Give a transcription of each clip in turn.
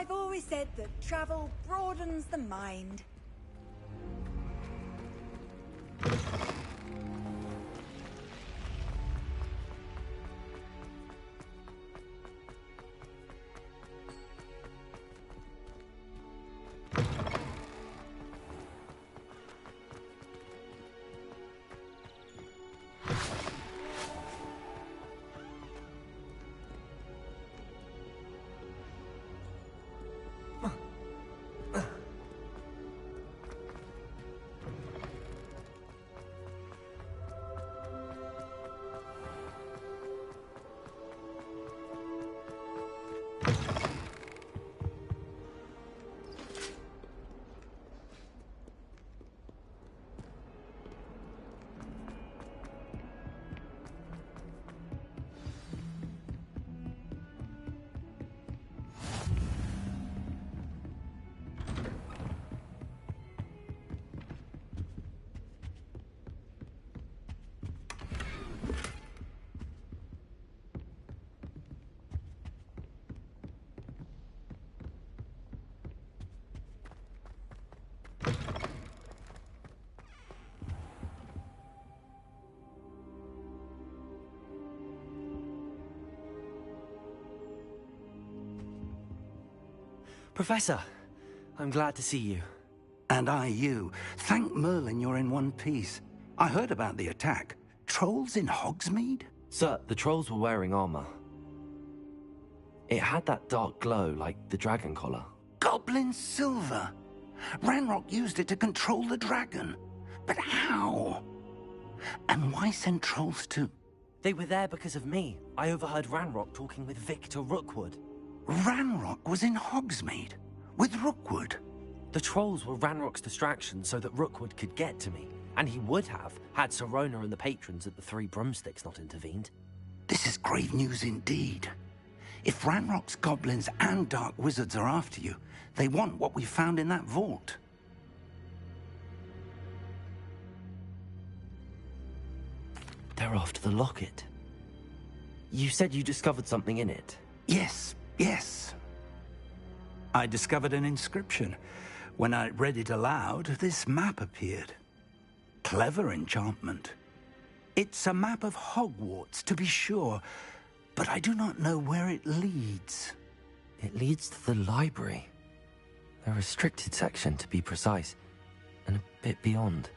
I've always said that travel broadens the mind. Professor, I'm glad to see you. And I you. Thank Merlin you're in one piece. I heard about the attack. Trolls in Hogsmeade? Sir, the trolls were wearing armor. It had that dark glow like the dragon collar. Goblin silver! Ranrock used it to control the dragon. But how? And why send trolls to... They were there because of me. I overheard Ranrock talking with Victor Rookwood. Ranrock was in Hogsmeade? With Rookwood? The trolls were Ranrock's distraction so that Rookwood could get to me. And he would have, had Sirona and the patrons at the Three Broomsticks not intervened. This is grave news indeed. If Ranrock's goblins and dark wizards are after you, they want what we found in that vault. They're after the locket. You said you discovered something in it. Yes. I discovered an inscription. When I read it aloud, this map appeared. Clever enchantment. It's a map of Hogwarts, to be sure, but I do not know where it leads. It leads to the library. A restricted section, to be precise, and a bit beyond.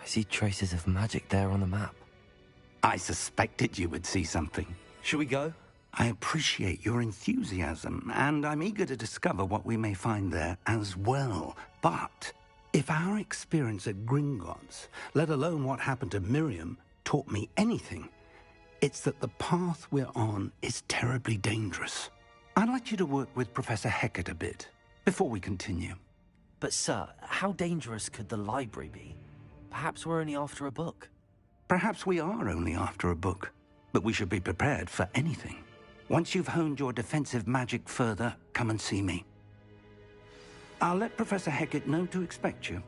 I see traces of magic there on the map. I suspected you would see something. Shall we go? I appreciate your enthusiasm, and I'm eager to discover what we may find there as well. But if our experience at Gringotts, let alone what happened to Miriam, taught me anything, it's that the path we're on is terribly dangerous. I'd like you to work with Professor Hecat a bit, before we continue. But sir, how dangerous could the library be? Perhaps we're only after a book. Perhaps we are only after a book, but we should be prepared for anything. Once you've honed your defensive magic further, come and see me. I'll let Professor Hecat know to expect you.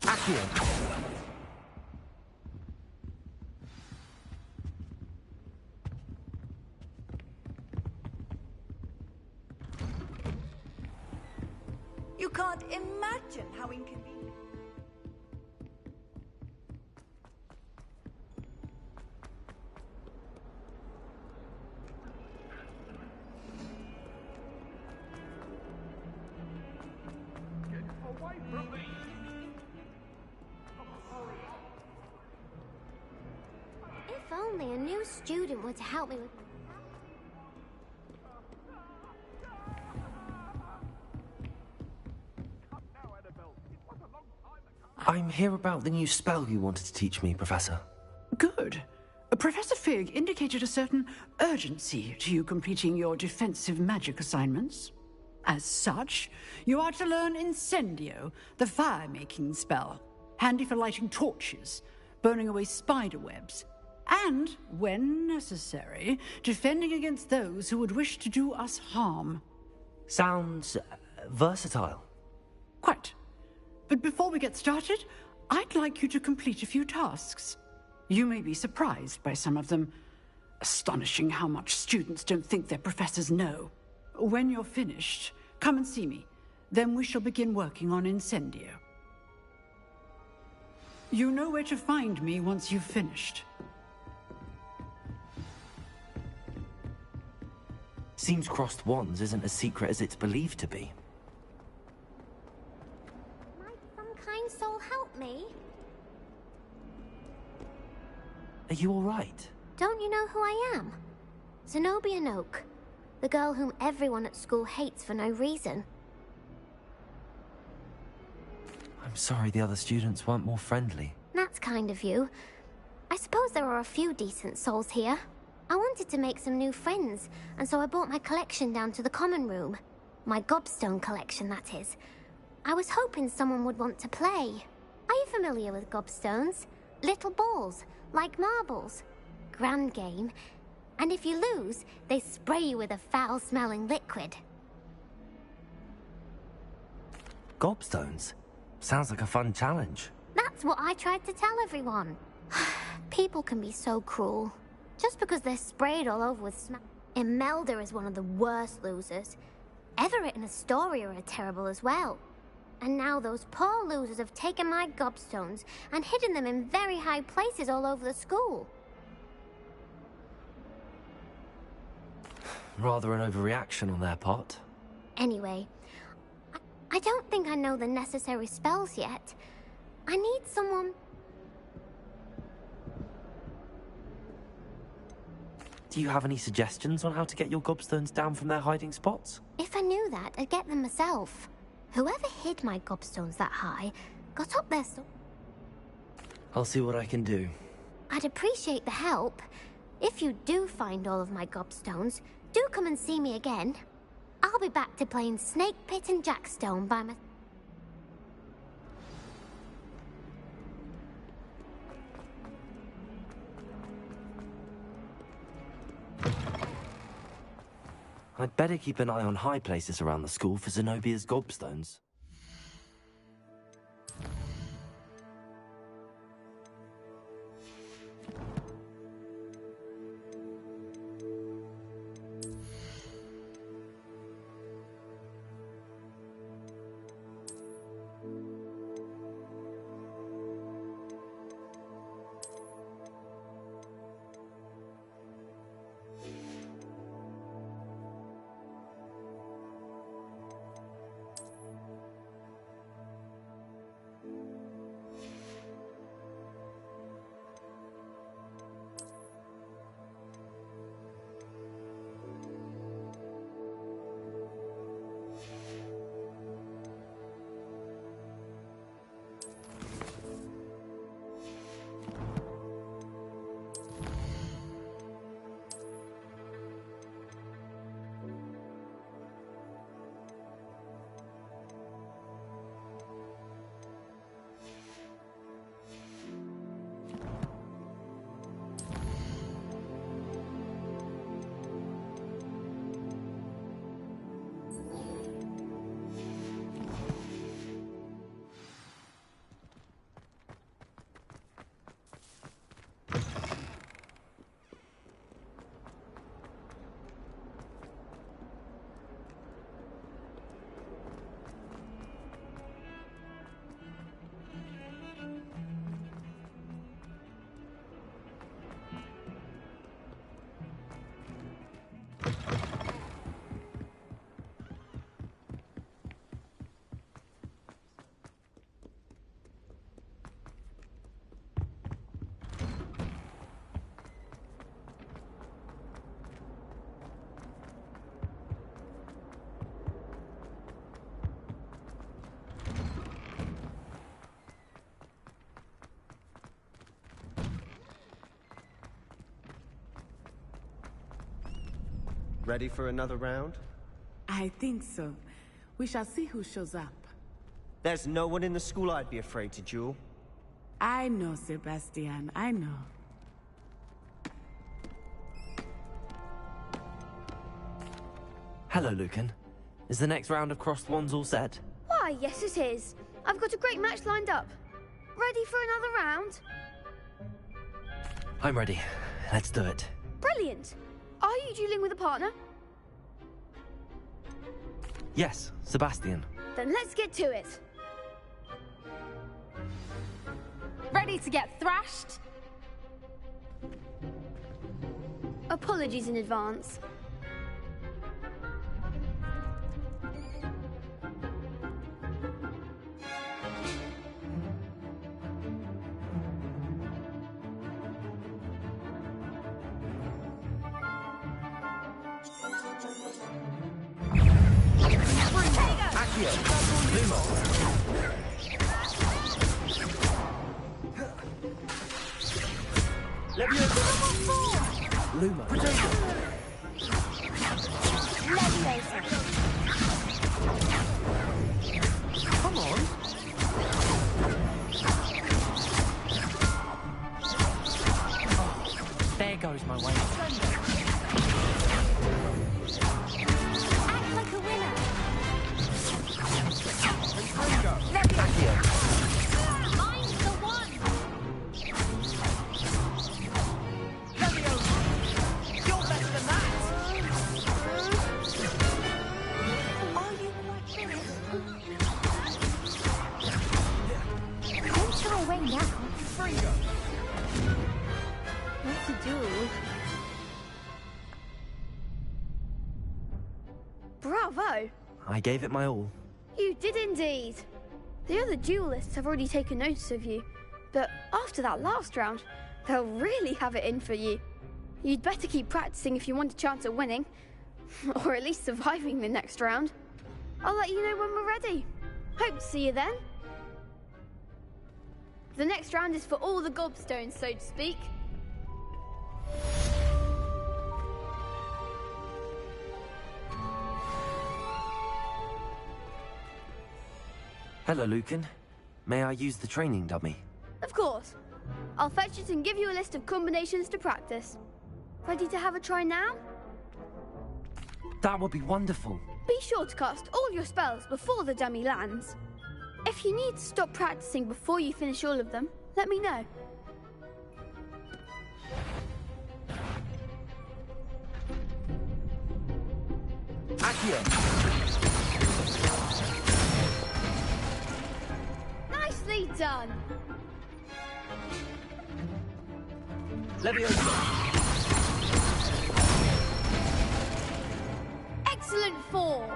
Accio! You can't imagine how inconvenient. Get away from me! If only a new student were to help me with... I'm here about the new spell you wanted to teach me, Professor. Good. Professor Fig indicated a certain urgency to you completing your defensive magic assignments. As such, you are to learn Incendio, the fire-making spell, handy for lighting torches, burning away spider webs, And, when necessary, defending against those who would wish to do us harm. Sounds versatile. Quite. But before we get started, I'd like you to complete a few tasks. You may be surprised by some of them. Astonishing how much students don't think their professors know. When you're finished, come and see me. Then we shall begin working on Incendio. You know where to find me once you've finished. Seems crossed wands isn't as secret as it's believed to be. Might some kind soul help me? Are you alright? Don't you know who I am? Zenobia Noak, the girl whom everyone at school hates for no reason. I'm sorry the other students weren't more friendly. That's kind of you. I suppose there are a few decent souls here. I wanted to make some new friends, and so I brought my collection down to the common room. My gobstone collection, that is. I was hoping someone would want to play. Are you familiar with gobstones? Little balls, like marbles. Grand game. And if you lose, they spray you with a foul-smelling liquid. Gobstones? Sounds like a fun challenge. That's what I tried to tell everyone. People can be so cruel. Just because they're sprayed all over with smell. Imelda is one of the worst losers. Everett and Astoria are terrible as well. And now those poor losers have taken my gobstones and hidden them in very high places all over the school. Rather an overreaction on their part. Anyway, I don't think I know the necessary spells yet. I need someone... Do you have any suggestions on how to get your gobstones down from their hiding spots? If I knew that, I'd get them myself. Whoever hid my gobstones that high got up there so... I'll see what I can do. I'd appreciate the help. If you do find all of my gobstones, do come and see me again. I'll be back to playing Snake Pit and Jackstone by my... I'd better keep an eye on high places around the school for Zenobia's gobstones. Ready for another round? I think so. We shall see who shows up. There's no one in the school I'd be afraid to duel. I know, Sebastian, I know. Hello, Lucan. Is the next round of crossed wands all set? Why, yes it is. I've got a great match lined up. Ready for another round? I'm ready. Let's do it. Brilliant. Are you dueling with a partner? Yes, Sebastian. Then let's get to it. Ready to get thrashed? Apologies in advance. Luma. Come on. There goes my way. Act like a winner. Mine's the one. You're better than that! Are you quite finished? Don't shy away now. What to do? Bravo! I gave it my all. You did indeed. The other duelists have already taken notice of you, but after that last round, they'll really have it in for you. You'd better keep practicing if you want a chance at winning, or at least surviving the next round. I'll let you know when we're ready. Hope to see you then. The next round is for all the gobstones, so to speak. Hello, Lucan. May I use the training dummy? Of course. I'll fetch it and give you a list of combinations to practice. Ready to have a try now? That would be wonderful. Be sure to cast all your spells before the dummy lands. If you need to stop practicing before you finish all of them, let me know. Accio! Nicely done. Leviosa! Excellent form.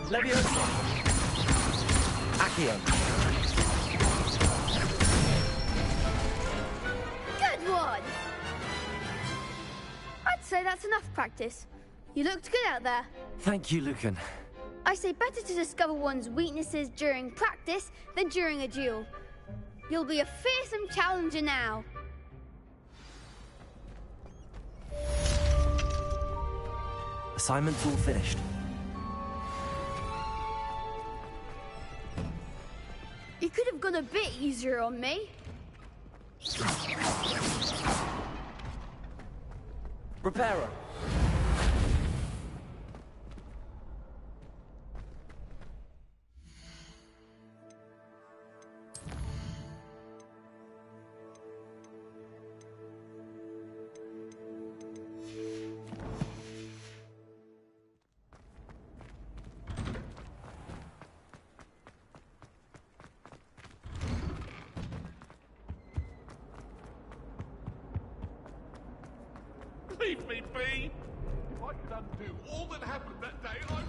Leviosa! Accio! Good one. I'd say that's enough practice. You looked good out there. Thank you, Lucan. I say better to discover one's weaknesses during practice than during a duel. You'll be a fearsome challenger now. Assignment's all finished. You could have gone a bit easier on me. Reparo! Leave me be! If I could undo all that happened that day, I would...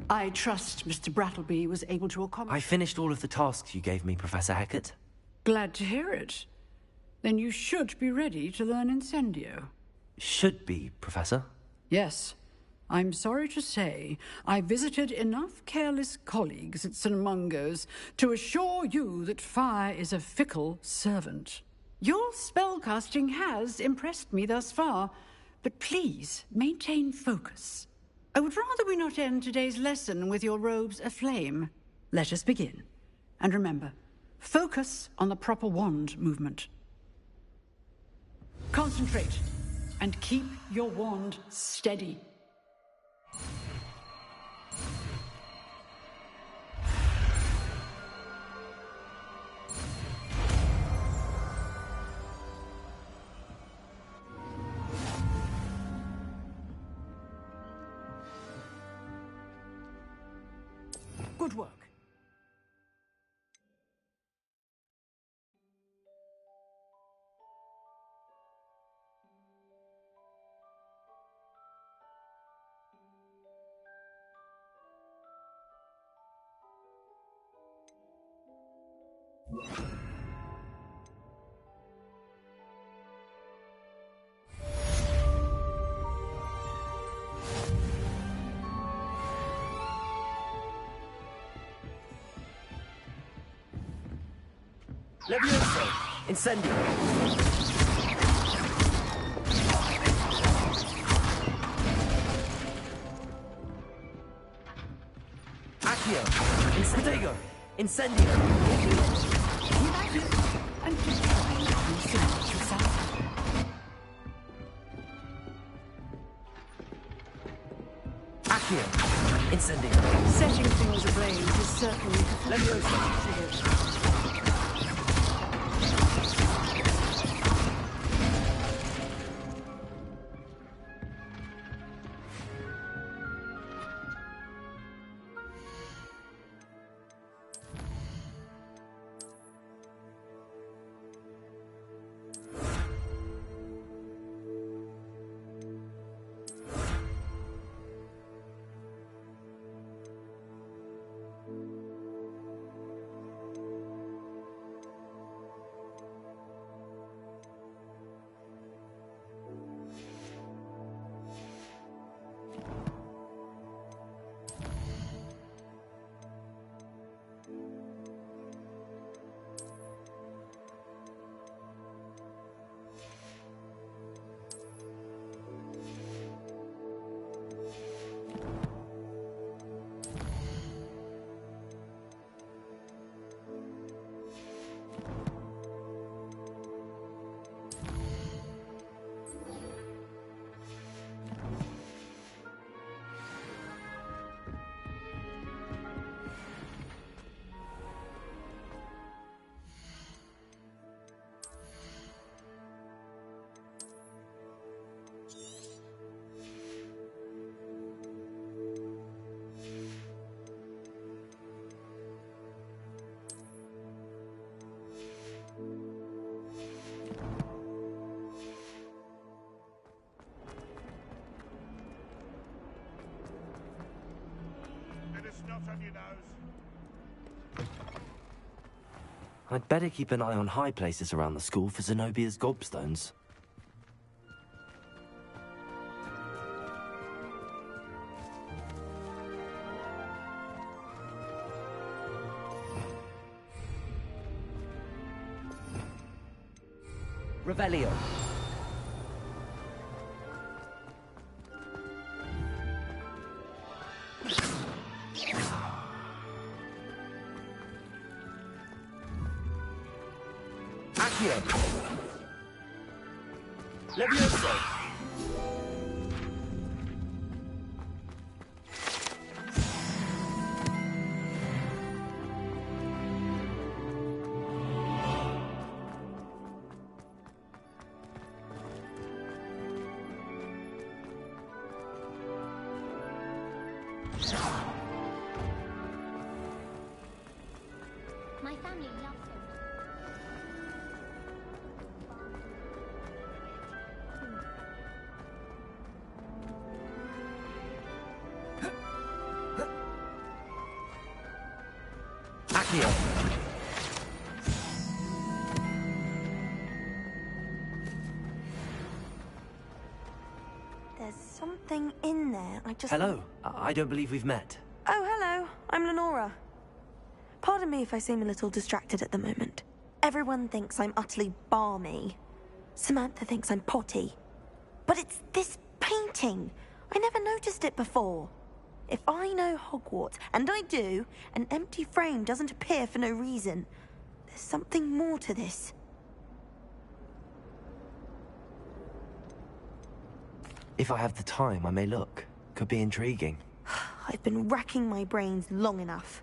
I trust Mr. Brattleby was able to accommodate... I finished all of the tasks you gave me, Professor Hecat. Glad to hear it. Then you should be ready to learn Incendio. Should be, Professor. Yes. I'm sorry to say, I visited enough careless colleagues at St. Mungo's to assure you that fire is a fickle servant. Your spellcasting has impressed me thus far, but please maintain focus. I would rather we not end today's lesson with your robes aflame. Let us begin. And remember, focus on the proper wand movement. Concentrate, and keep your wand steady. Good work. Levioso! Incendio! Accio! Incendio! Incendio! And just try to isolate yourself. Accio! Incendio! Setting things ablaze is certainly Levioso! On your nose. I'd better keep an eye on high places around the school for Zenobia's gobstones. Revelio. Accio. Levioso. My family loves him. Accio! There's something in there. Hello. I don't believe we've met. Oh, hello. I'm Lenora. Pardon me if I seem a little distracted at the moment. Everyone thinks I'm utterly balmy. Samantha thinks I'm potty. But it's this painting. I never noticed it before. If I know Hogwarts, and I do, an empty frame doesn't appear for no reason. There's something more to this. If I have the time, I may look. Could be intriguing. I've been racking my brains long enough.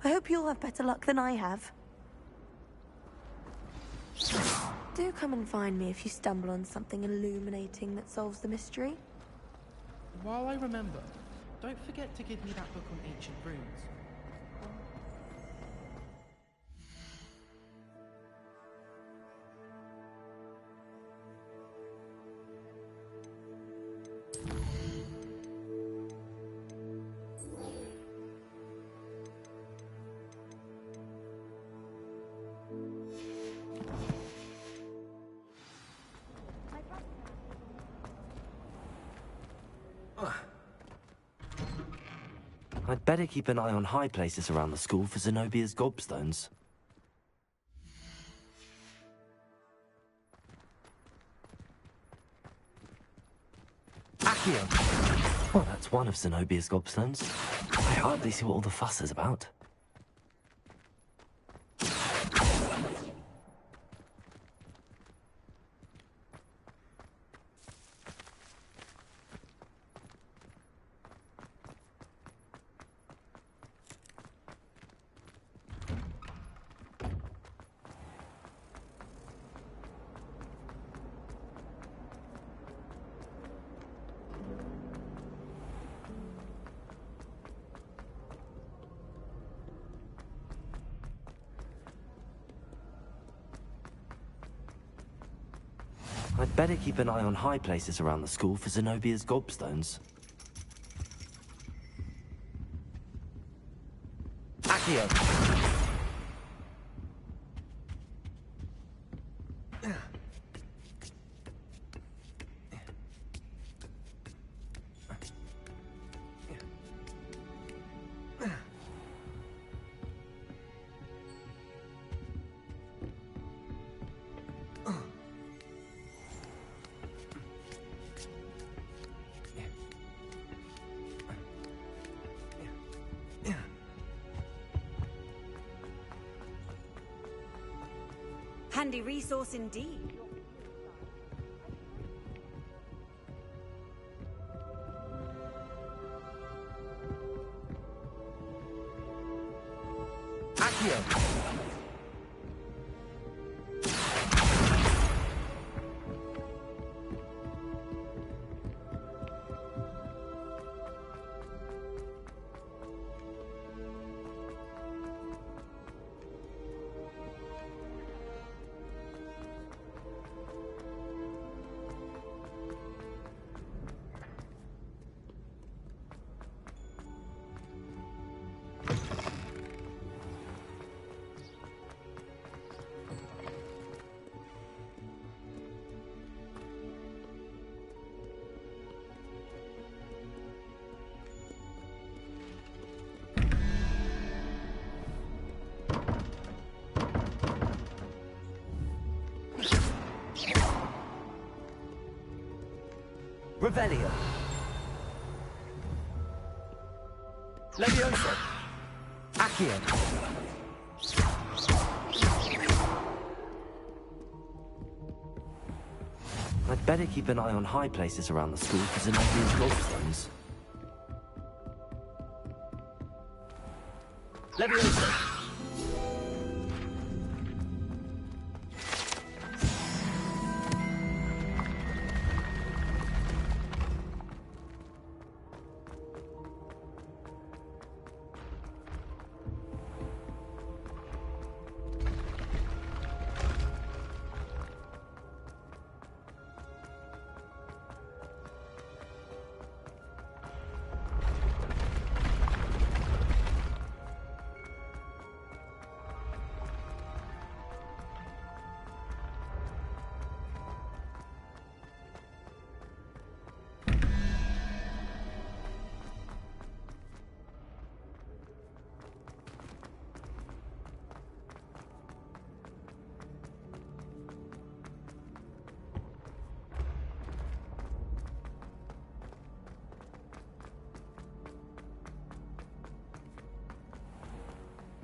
I hope you'll have better luck than I have. Do come and find me if you stumble on something illuminating that solves the mystery. While I remember, don't forget to give me that book on ancient runes. I'd better keep an eye on high places around the school for Zenobia's gobstones. Accio! Well, that's one of Zenobia's gobstones. I hardly see what all the fuss is about. I'd better keep an eye on high places around the school for Zenobia's gobstones. Accio! Handy resource indeed. Accio! Revelio. Leviosa. Accio. I'd better keep an eye on high places around the school for Zenobia's gobstones. Leviosa.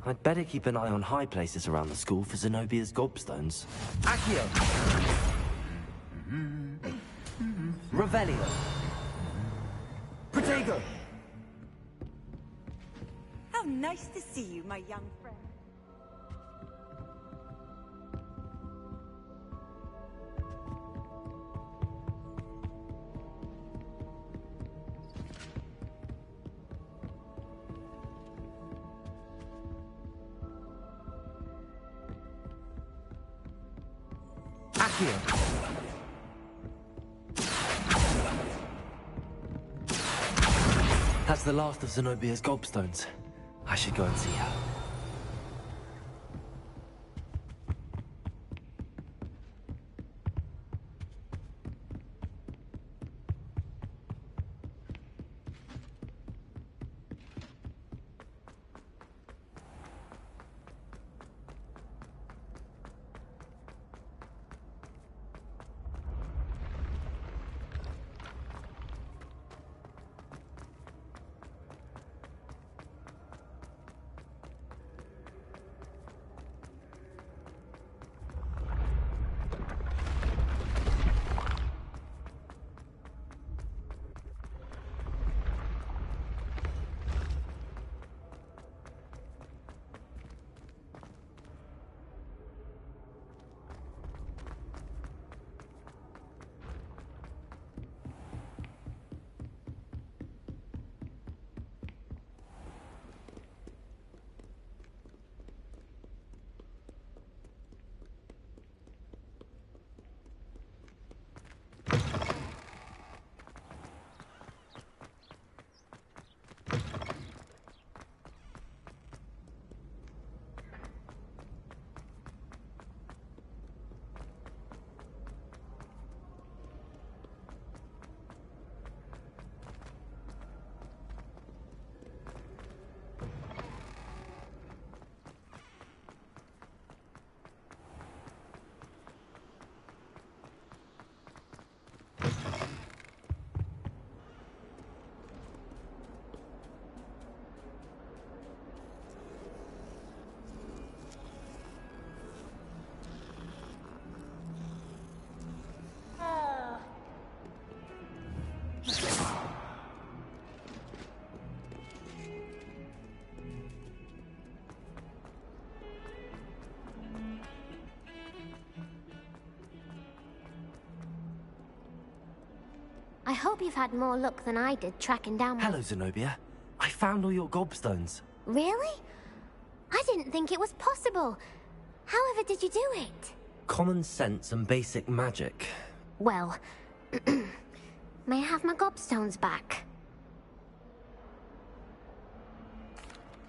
I'd better keep an eye on high places around the school for Zenobia's gobstones. Accio! Revelio! Protego! How nice to see you, my young friend. Accio! That's the last of Zenobia's gobstones. I should go and see her. I hope you've had more luck than I did tracking down my... Hello, Zenobia. I found all your gobstones. Really? I didn't think it was possible. However did you do it? Common sense and basic magic. Well, may I have my gobstones back?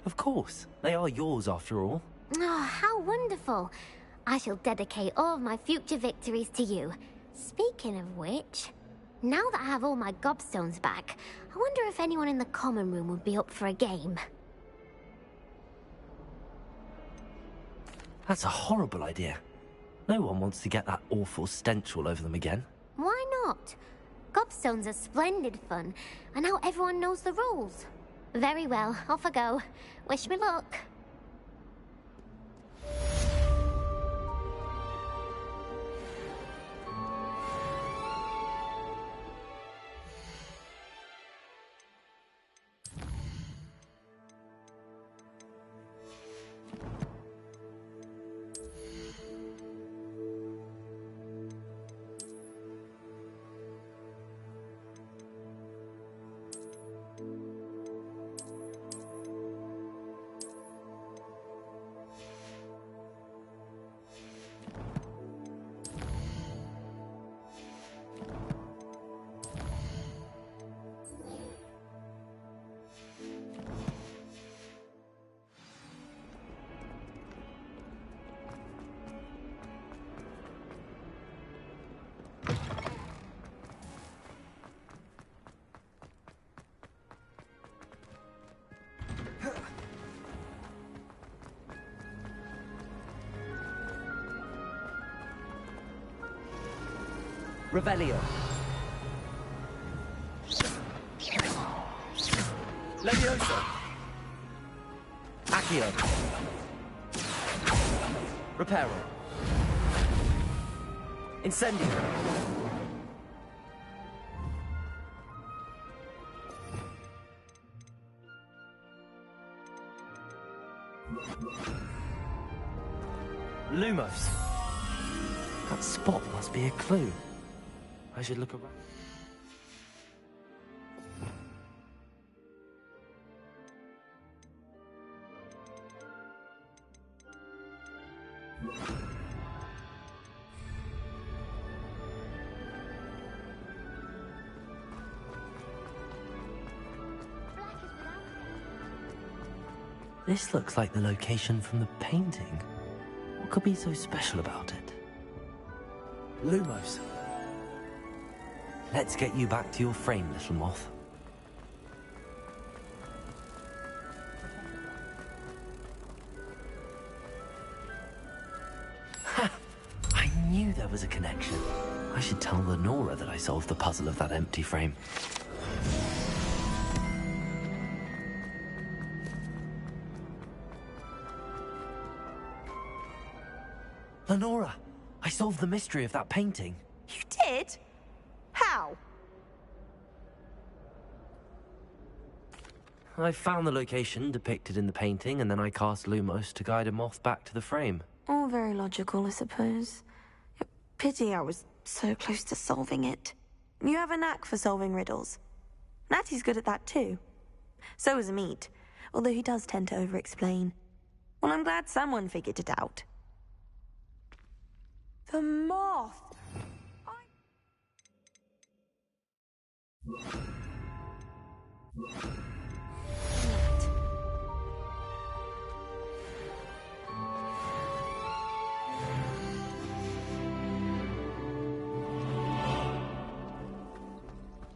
Of course. They are yours after all. Oh, how wonderful. I shall dedicate all of my future victories to you. Speaking of which, now that I have all my gobstones back, I wonder if anyone in the common room would be up for a game. That's a horrible idea. No one wants to get that awful stench all over them again. Why not? Gobstones are splendid fun, and now everyone knows the rules. Very well, off I go. Wish me luck. Revelio. Leviosa. Accio. Reparo. Incendio. Lumos. That spot must be a clue. I should look around. This looks like the location from the painting. What could be so special about it? Lumos. Let's get you back to your frame, little moth. Ha! I knew there was a connection. I should tell Lenora that I solved the puzzle of that empty frame. Lenora, I solved the mystery of that painting. You did? How? I found the location depicted in the painting, and then I cast Lumos to guide a moth back to the frame. All very logical, I suppose. Pity I was so close to solving it. You have a knack for solving riddles. Natty's good at that too. So is Amit, although he does tend to over-explain. Well, I'm glad someone figured it out. The moth!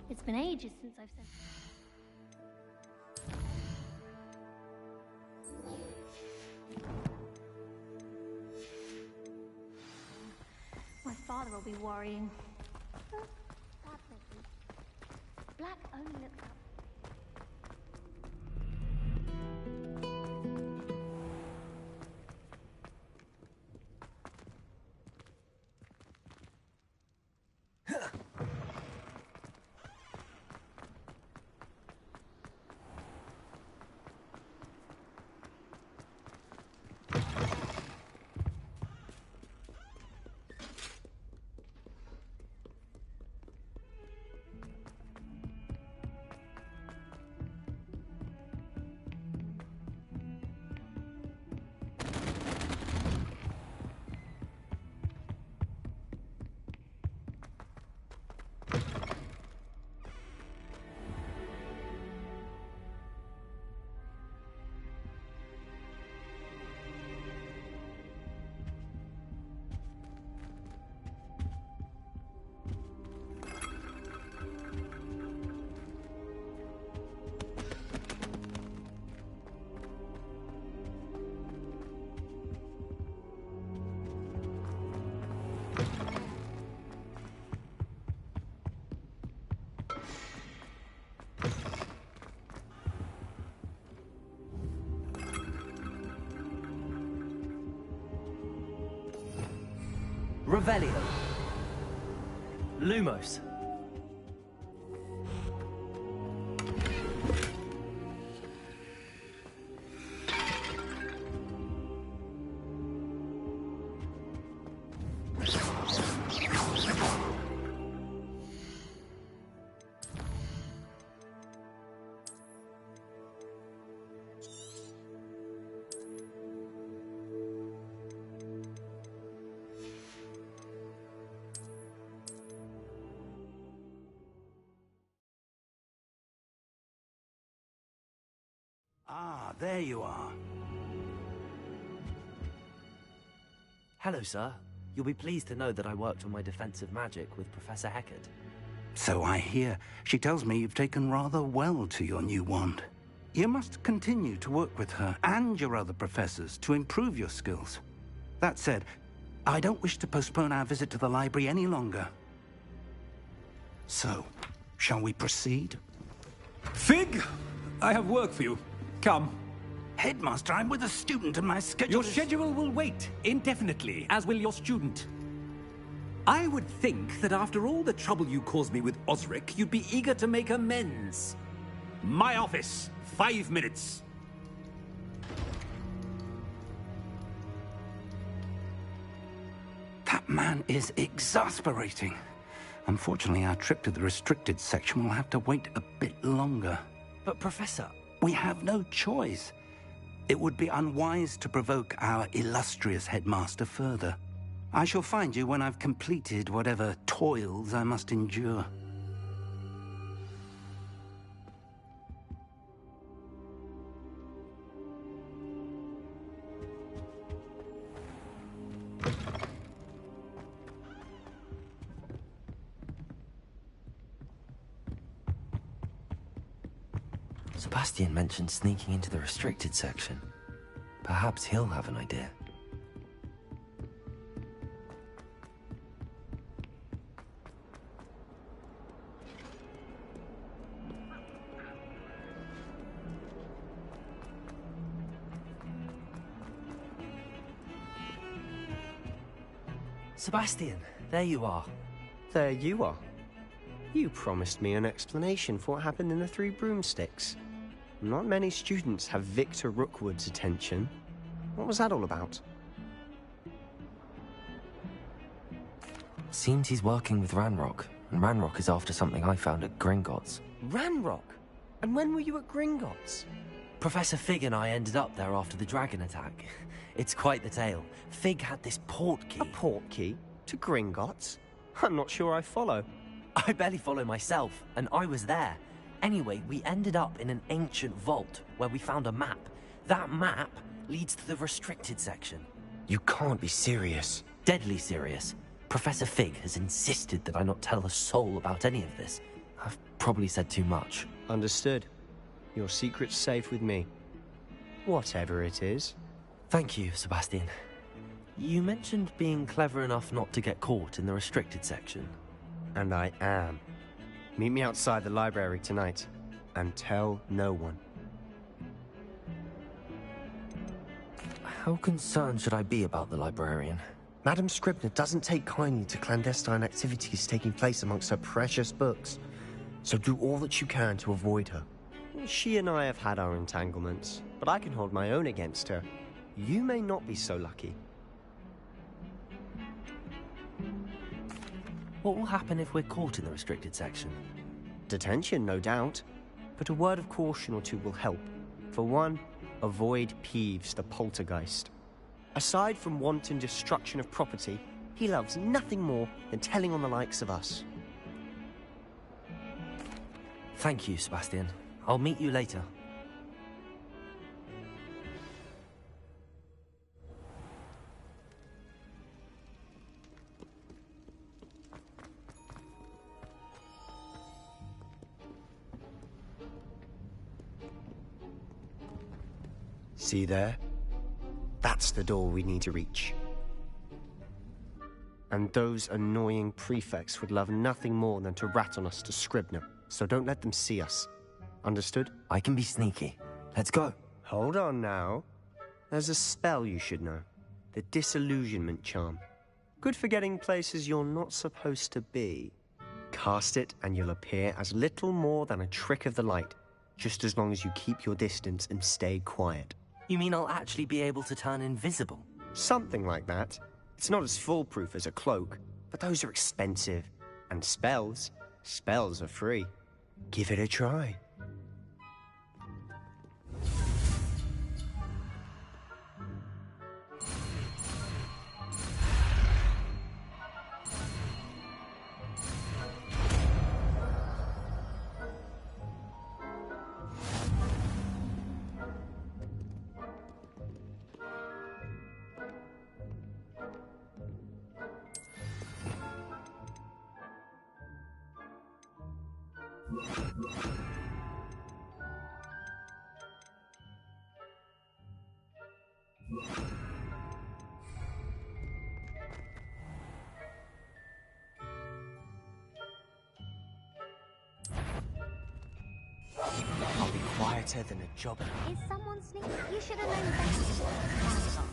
It's been ages since I've sent... My father will be worrying. Black only looks up. Revelio. Lumos. Ah, there you are. Hello, sir. You'll be pleased to know that I worked on my defensive magic with Professor Heckert. So I hear. She tells me you've taken rather well to your new wand. You must continue to work with her and your other professors to improve your skills. That said, I don't wish to postpone our visit to the library any longer. So, shall we proceed? Fig, I have work for you. Come. Headmaster, I'm with a student and my schedule Your schedule will wait indefinitely, as will your student. I would think that after all the trouble you caused me with Osric, you'd be eager to make amends. My office, 5 minutes. That man is exasperating. Unfortunately, our trip to the restricted section will have to wait a bit longer. But Professor... We have no choice. It would be unwise to provoke our illustrious headmaster further. I shall find you when I've completed whatever toils I must endure. Sebastian mentioned sneaking into the restricted section. Perhaps he'll have an idea. Sebastian, there you are. There you are. You promised me an explanation for what happened in the Three Broomsticks. Not many students have Victor Rookwood's attention. What was that all about? Seems he's working with Ranrock, and Ranrock is after something I found at Gringotts. Ranrock? And when were you at Gringotts? Professor Fig and I ended up there after the dragon attack. It's quite the tale. Fig had this port key. A port key? To Gringotts? I'm not sure I follow. I barely follow myself, and I was there. Anyway, we ended up in an ancient vault where we found a map. That map leads to the restricted section. You can't be serious. Deadly serious. Professor Fig has insisted that I not tell a soul about any of this. I've probably said too much. Understood. Your secret's safe with me. Whatever it is. Thank you, Sebastian. You mentioned being clever enough not to get caught in the restricted section. And I am. Meet me outside the library tonight, and tell no one. How concerned should I be about the librarian? Madam Scribner doesn't take kindly to clandestine activities taking place amongst her precious books, so do all that you can to avoid her. She and I have had our entanglements, but I can hold my own against her. You may not be so lucky. What will happen if we're caught in the restricted section? Detention, no doubt. But a word of caution or two will help. For one, avoid Peeves, the poltergeist. Aside from wanton destruction of property, he loves nothing more than telling on the likes of us. Thank you, Sebastian. I'll meet you later. See there? That's the door we need to reach. And those annoying prefects would love nothing more than to rat on us to Scribner, so don't let them see us. Understood? I can be sneaky. Let's go. Hold on now. There's a spell you should know. The Disillusionment Charm. Good for getting places you're not supposed to be. Cast it and you'll appear as little more than a trick of the light, just as long as you keep your distance and stay quiet. You mean I'll actually be able to turn invisible? Something like that. It's not as foolproof as a cloak, but those are expensive. And spells are free. Give it a try. quieter than a jobber. Is someone sneaking? You should have known better.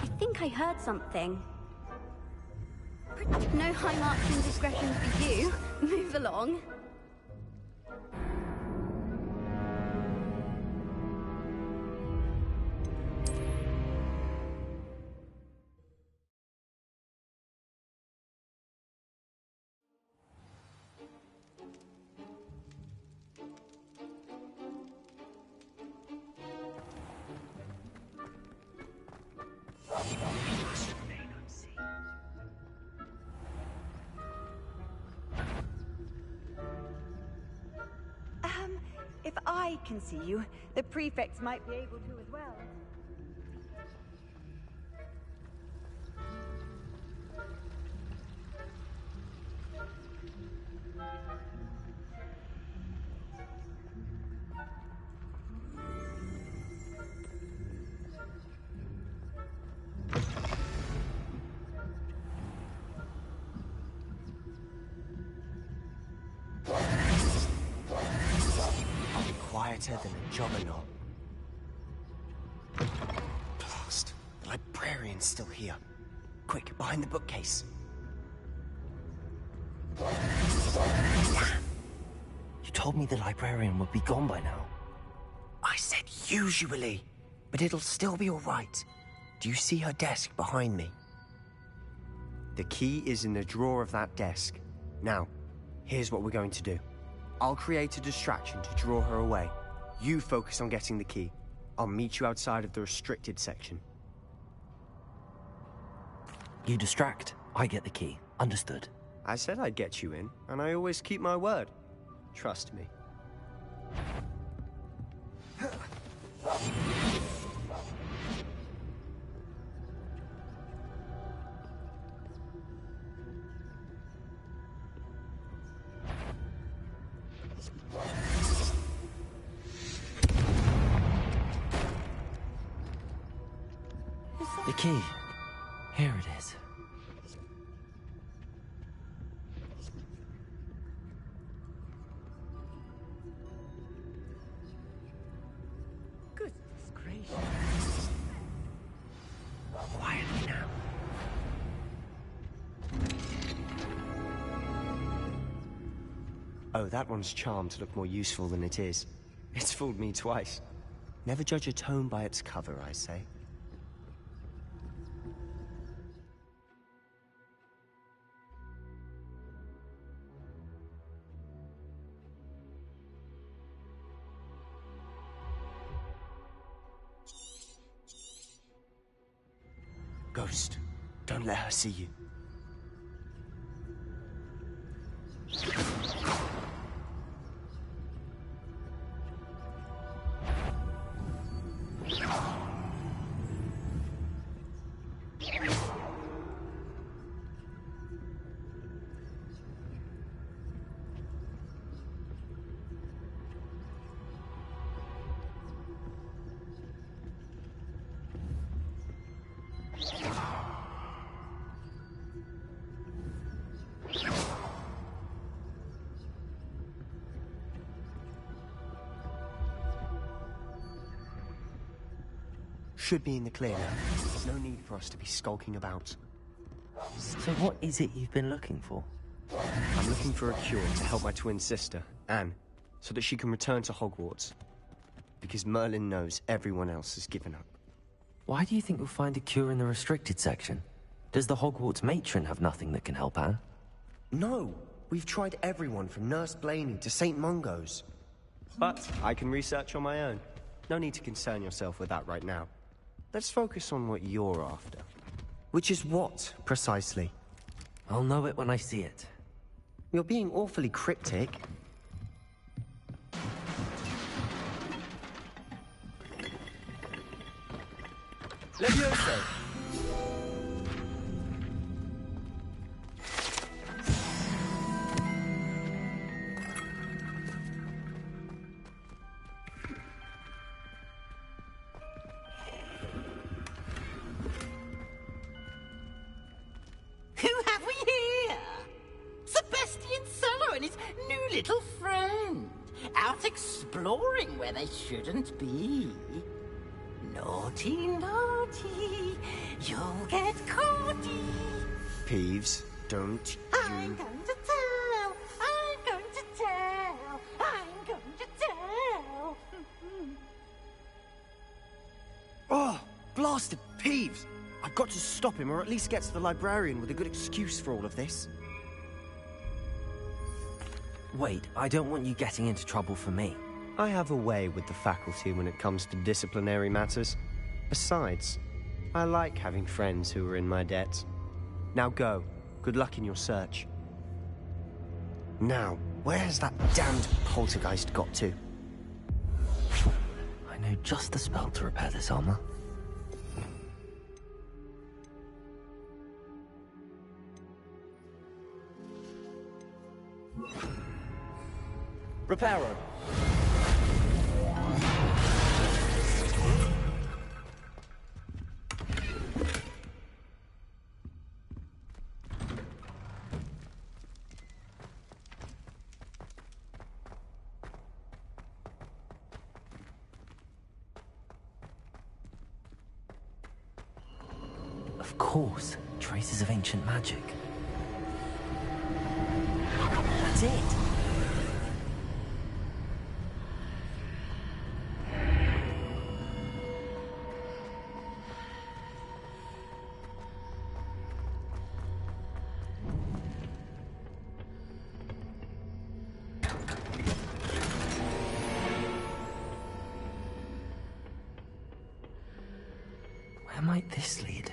I think I heard something. No high marks and discretion for you. Move along. If I can see you, the prefects might be able to as well. Quieter than a juggernaut. Blast! The librarian's still here. Quick, behind the bookcase. You told me the librarian would be gone by now. I said usually, but it'll still be all right. Do you see her desk behind me? The key is in the drawer of that desk. Now, here's what we're going to do. I'll create a distraction to draw her away. You focus on getting the key. I'll meet you outside of the restricted section. You distract, I get the key. Understood. I said I'd get you in, and I always keep my word. Trust me. The key. Here it is. Goodness gracious. Quietly now. Oh, that one's charmed to look more useful than it is. It's fooled me twice. Never judge a tome by its cover, I say. Ghost, don't let her see you. Should be in the clear now. No need for us to be skulking about. So what is it you've been looking for? I'm looking for a cure to help my twin sister, Anne, so that she can return to Hogwarts. Because Merlin knows everyone else has given up. Why do you think we'll find a cure in the restricted section? Does the Hogwarts matron have nothing that can help Anne? No! We've tried everyone from Nurse Blaney to St. Mungo's. But I can research on my own. No need to concern yourself with that right now. Let's focus on what you're after. Which is what, precisely? I'll know it when I see it. You're being awfully cryptic. Levioso! Who have we here? Sebastian Solo and his new little friend. Out exploring where they shouldn't be. Naughty, naughty, you'll get caughty. Peeves, don't you... I'm going to tell, I'm going to tell, I'm going to tell. Oh, blasted Peeves! I've got to stop him, or at least get to the librarian with a good excuse for all of this. Wait, I don't want you getting into trouble for me. I have a way with the faculty when it comes to disciplinary matters. Besides, I like having friends who are in my debt. Now go. Good luck in your search. Now, where has that damned poltergeist got to? I know just the spell to repair this armor. Reparo. Of course, traces of ancient magic. That's it. Where might this lead?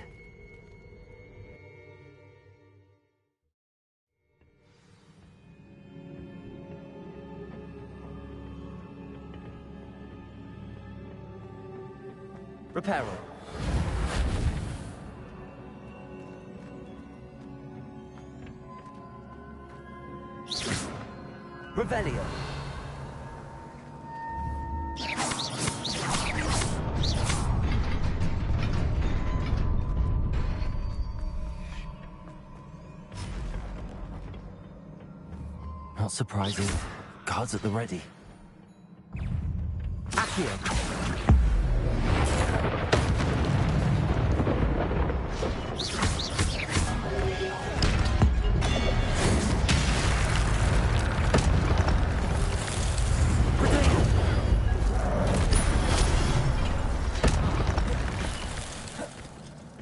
Reparo. Revelio. Not surprising. Guards at the ready. Accio.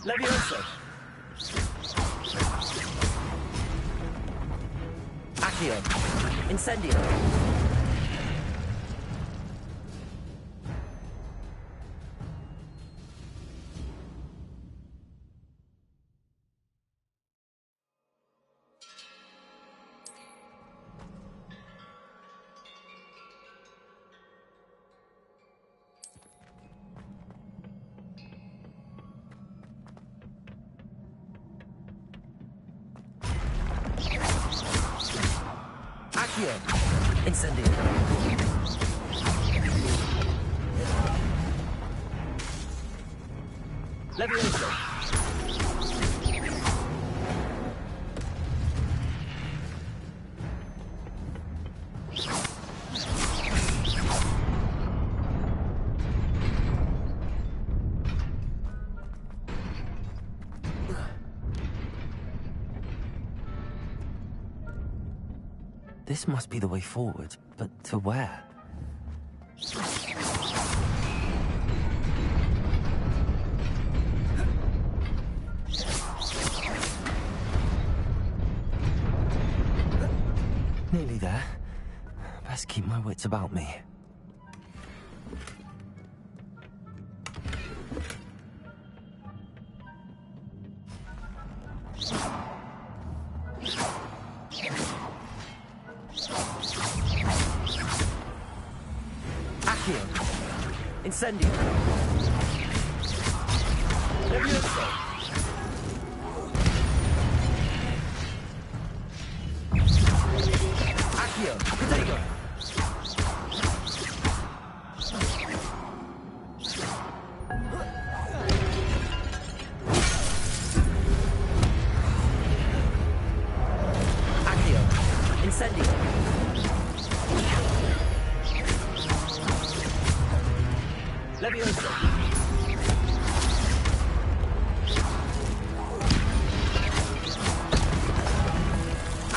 Levioso. Accio. Incendio. Accio. Incendio. Levioso. This must be the way forward, but to where? Nearly there. Best keep my wits about me. Accio. Incendio. Levioso. Accio. Protego. Accio. Incendio. Levioso.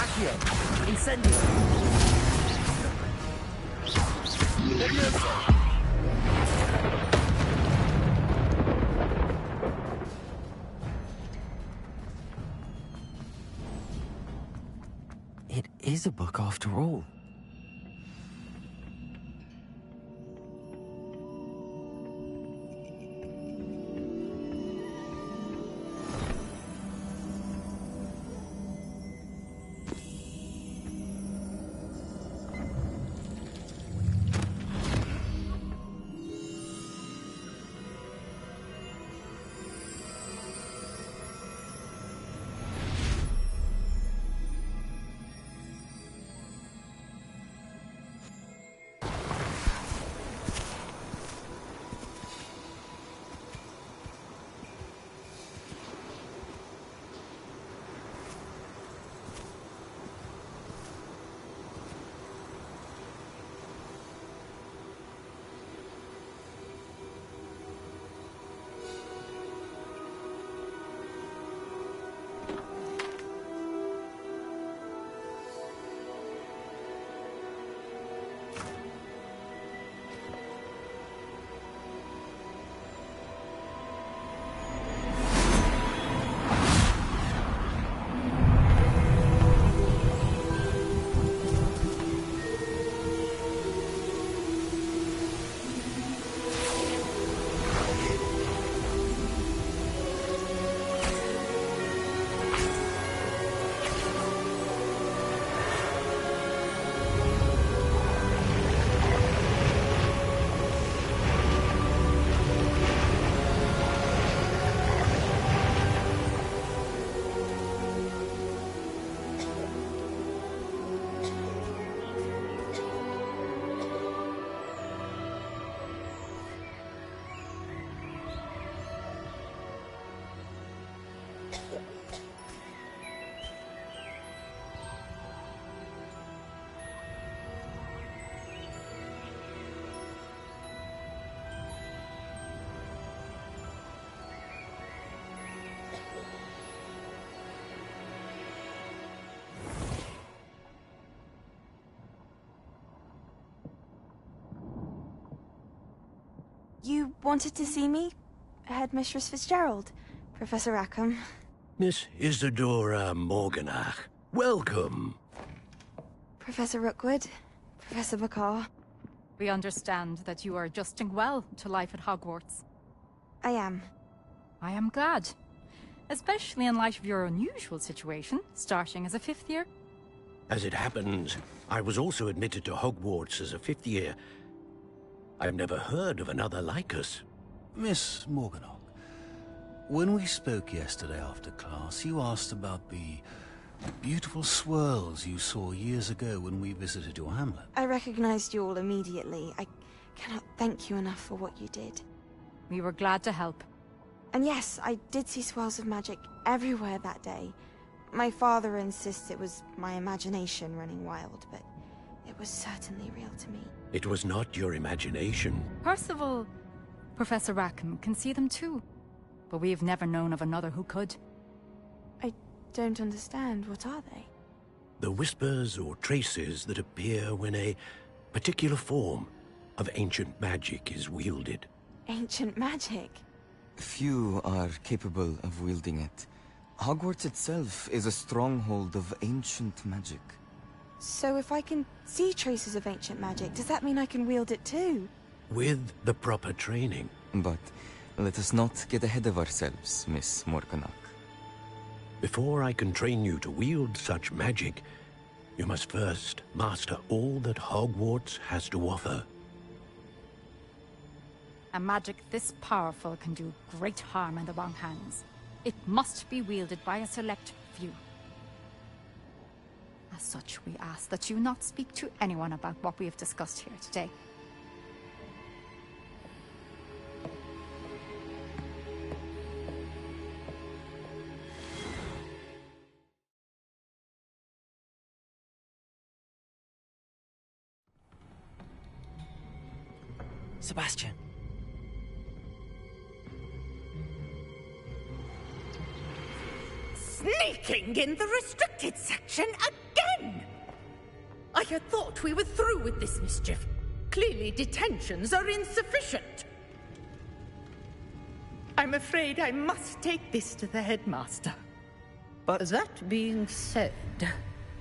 Accio. Incendio. Levioso. It is a book after all. You wanted to see me? Headmistress Fitzgerald, Professor Rackham. Miss Isadora Morganach, welcome. Professor Rookwood, Professor Bakar. We understand that you are adjusting well to life at Hogwarts. I am. I am glad. Especially in light of your unusual situation, starting as a 5th year. As it happens, I was also admitted to Hogwarts as a 5th year. I've never heard of another like us. Miss Morganach, when we spoke yesterday after class, you asked about the beautiful swirls you saw years ago when we visited your hamlet. I recognized you all immediately. I cannot thank you enough for what you did. We were glad to help. And yes, I did see swirls of magic everywhere that day. My father insists it was my imagination running wild, but it was certainly real to me. It was not your imagination. Percival, Professor Rackham can see them too. But we have never known of another who could. I don't understand. What are they? The whispers or traces that appear when a particular form of ancient magic is wielded. Ancient magic? Few are capable of wielding it. Hogwarts itself is a stronghold of ancient magic. So if I can see traces of ancient magic, does that mean I can wield it too? With the proper training. But let us not get ahead of ourselves, Miss Morganach. Before I can train you to wield such magic, you must first master all that Hogwarts has to offer. A magic this powerful can do great harm in the wrong hands. It must be wielded by a select few. As such, we ask that you not speak to anyone about what we have discussed here today. Sebastian. Sneaking in the restricted section again! I had thought we were through with this mischief. Clearly detentions are insufficient. I'm afraid I must take this to the headmaster. But that being said,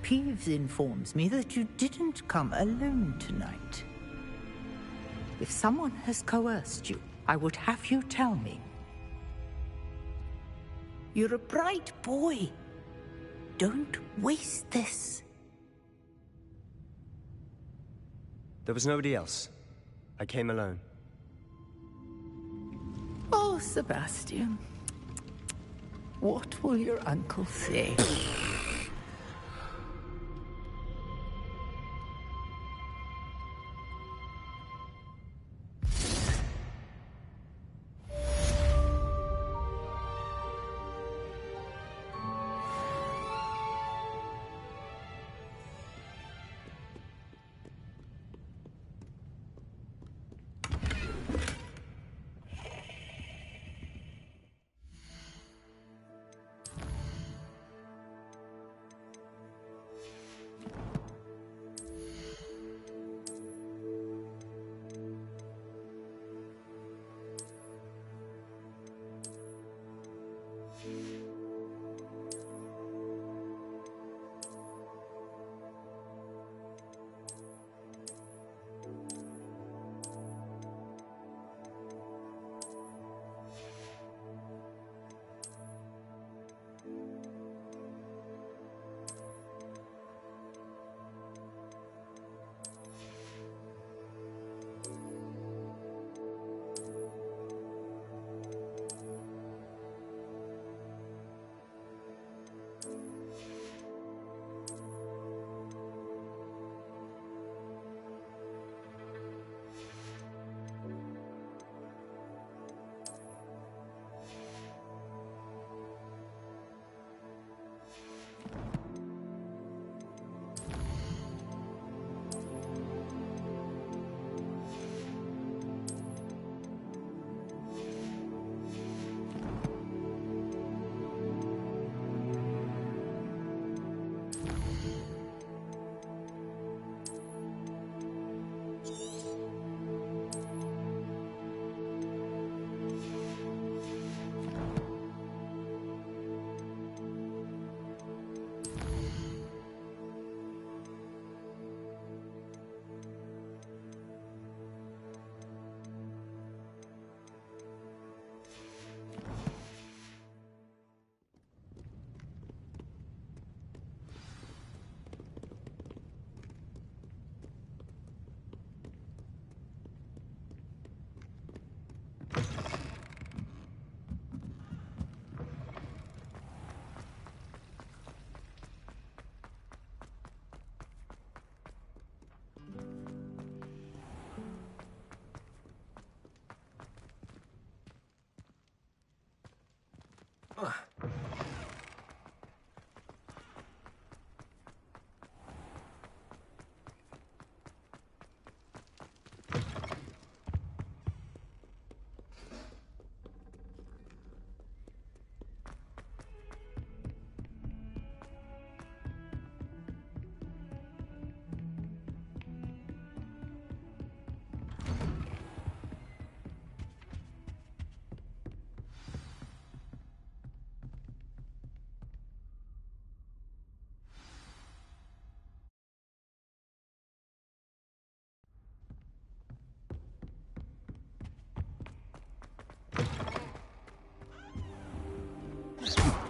Peeves informs me that you didn't come alone tonight. If someone has coerced you, I would have you tell me. You're a bright boy. Don't waste this. There was nobody else. I came alone. Oh, Sebastian. What will your uncle say?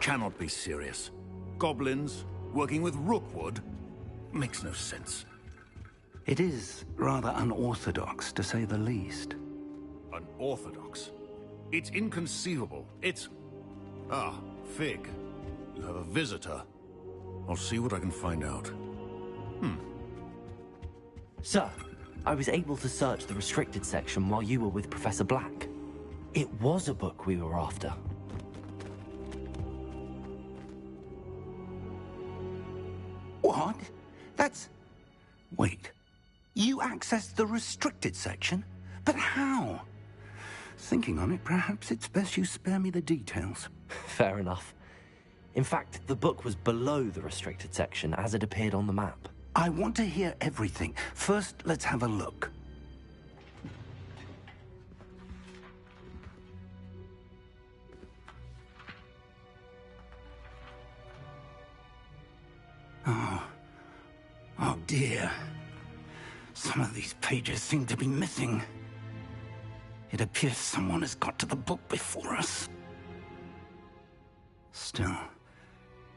cannot be serious. Goblins working with Rookwood makes no sense. It is rather unorthodox, to say the least. Unorthodox? It's inconceivable. It's... Ah, Fig. You have a visitor. I'll see what I can find out. Sir, I was able to search the restricted section while you were with Professor Black. It was a book we were after. What? That's... Wait. You accessed the restricted section? But how? Thinking on it, perhaps it's best you spare me the details. Fair enough. In fact, the book was below the restricted section as it appeared on the map. I want to hear everything. First, let's have a look. Oh dear. Some of these pages seem to be missing. It appears someone has got to the book before us. Still,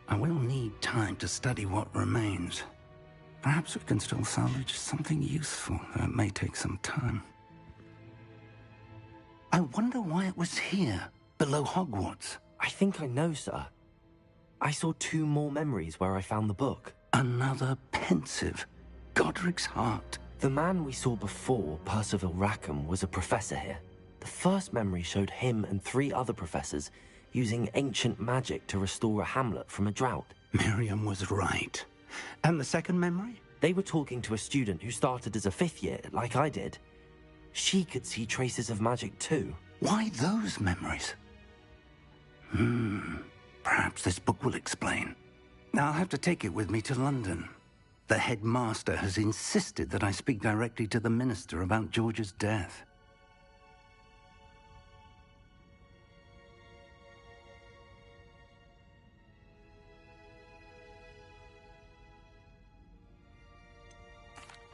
I will need time to study what remains. Perhaps we can still salvage something useful, though it may take some time. I wonder why it was here, below Hogwarts. I think I know, sir. I saw 2 more memories where I found the book. Another pensive. Godric's heart. The man we saw before, Percival Rackham, was a professor here. The first memory showed him and 3 other professors using ancient magic to restore a hamlet from a drought. Miriam was right. And the second memory? They were talking to a student who started as a 5th year, like I did. She could see traces of magic too. Why those memories? Perhaps this book will explain. I'll have to take it with me to London. The headmaster has insisted that I speak directly to the minister about George's death.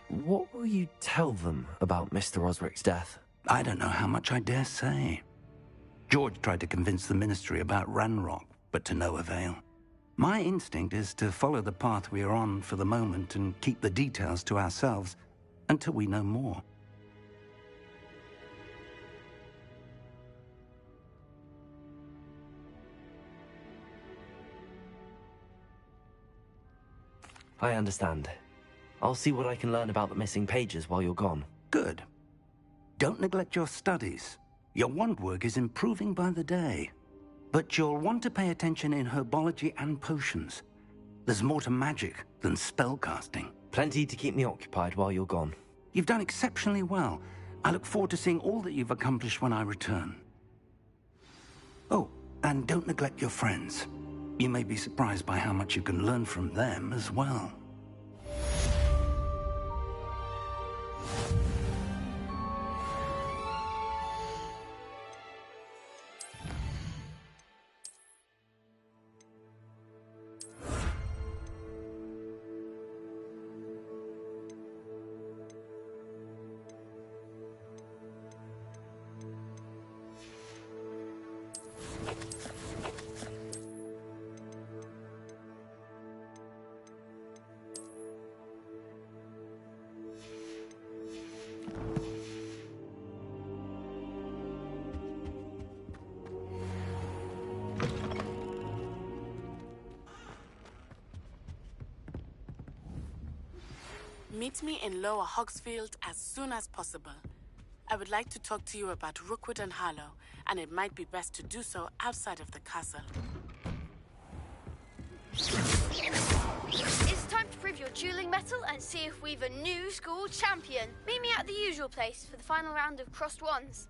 What will you tell them about Mr. Osric's death? I don't know how much I dare say. George tried to convince the ministry about Ranrock, but to no avail. My instinct is to follow the path we are on for the moment and keep the details to ourselves until we know more. I understand. I'll see what I can learn about the missing pages while you're gone. Good. Don't neglect your studies. Your wand work is improving by the day. But you'll want to pay attention in herbology and potions. There's more to magic than spellcasting. Plenty to keep me occupied while you're gone. You've done exceptionally well. I look forward to seeing all that you've accomplished when I return. Oh, and don't neglect your friends. You may be surprised by how much you can learn from them as well. Meet me in Lower Hogsfield as soon as possible. I would like to talk to you about Rookwood and Harlow, and it might be best to do so outside of the castle. It's time to prove your dueling mettle and see if we've a new school champion. Meet me at the usual place for the final round of crossed wands.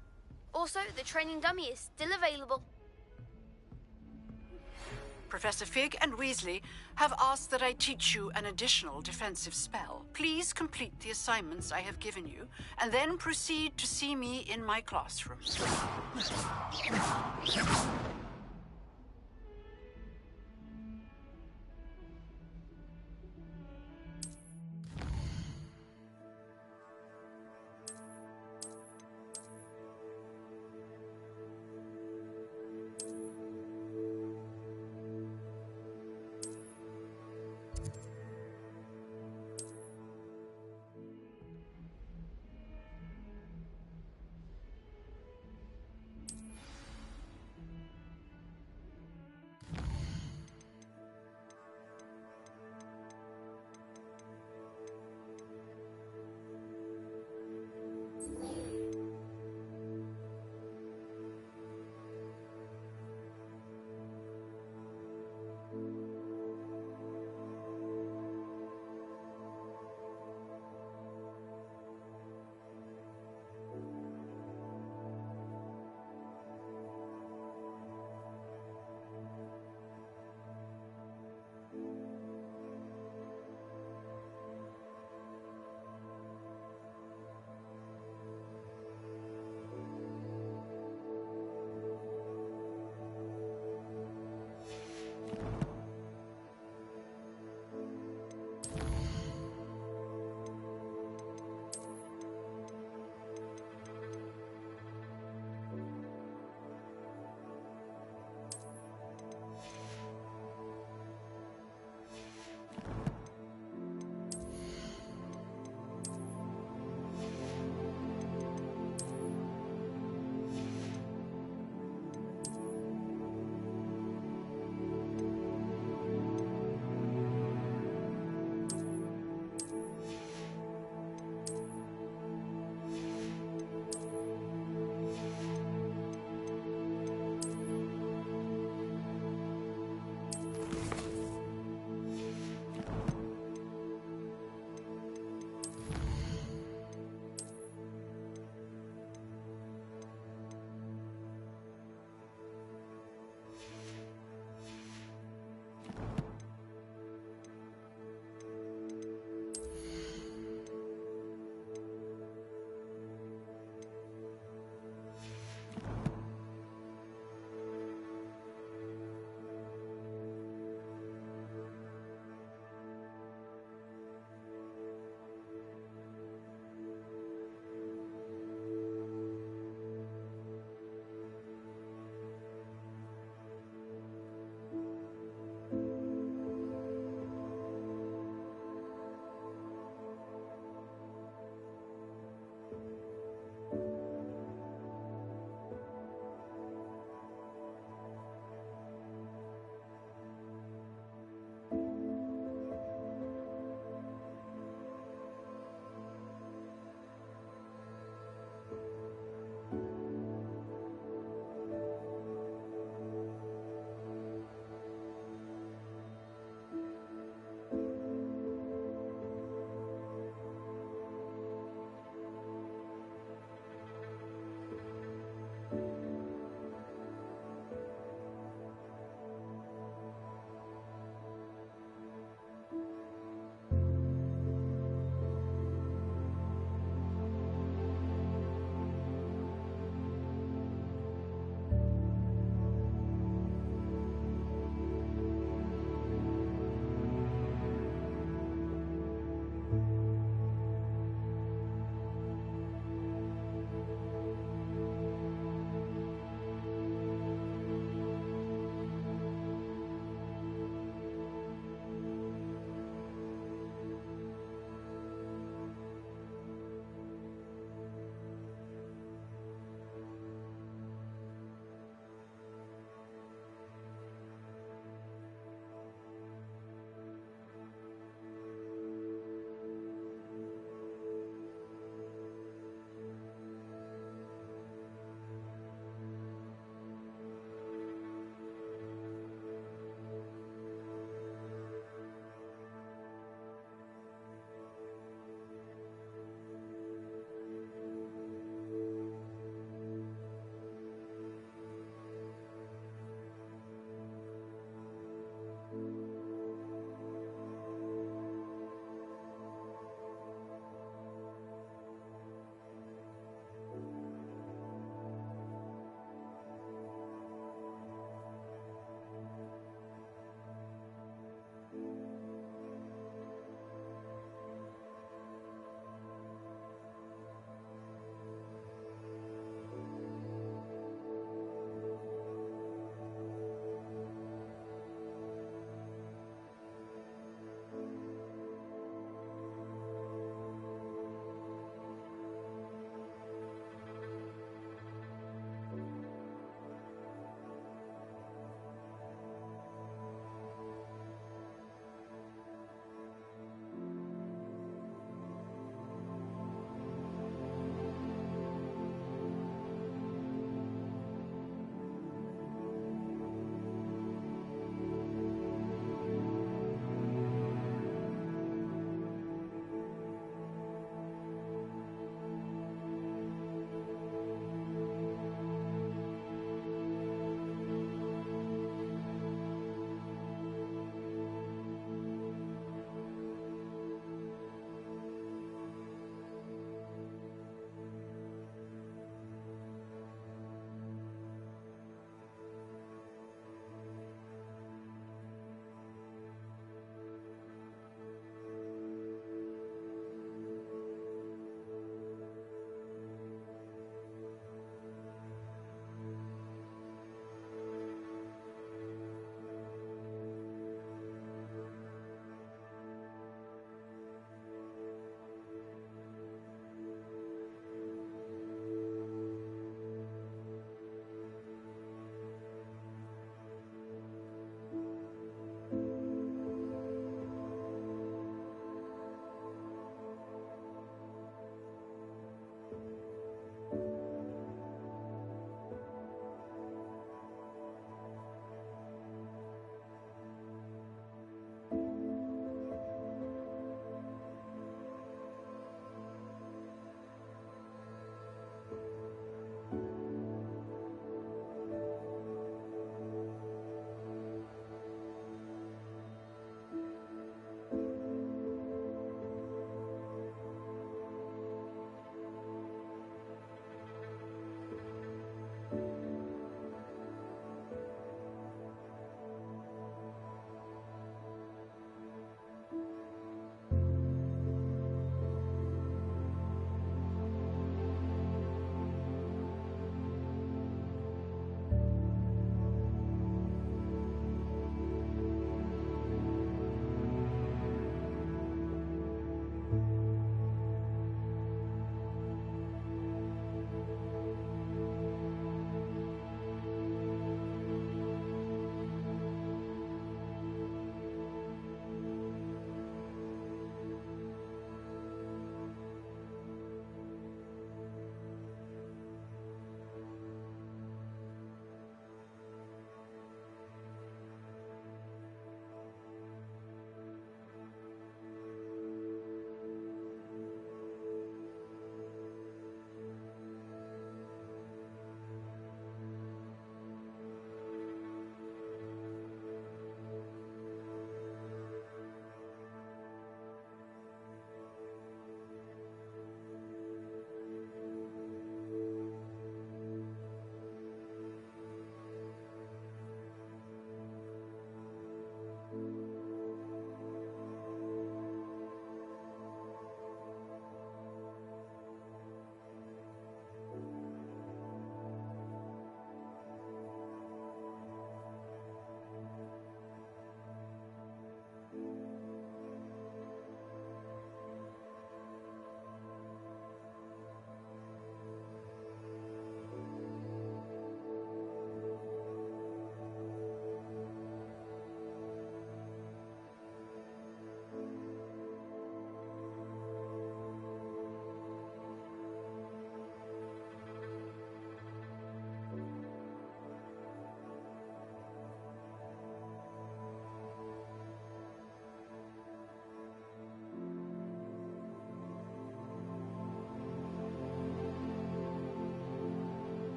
Also, the training dummy is still available. Professor Fig and Weasley have asked that I teach you an additional defensive spell. Please complete the assignments I have given you, and then proceed to see me in my classroom.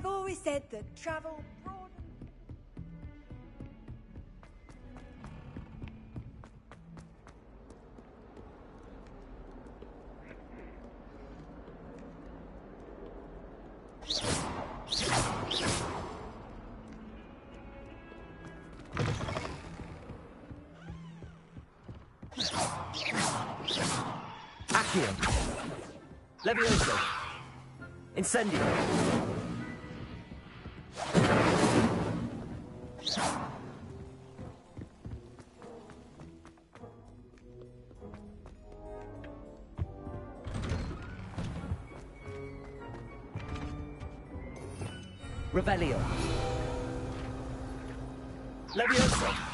I've always said that travel broadens. Accio. Levioso. Incendio. Revelio. Levioso.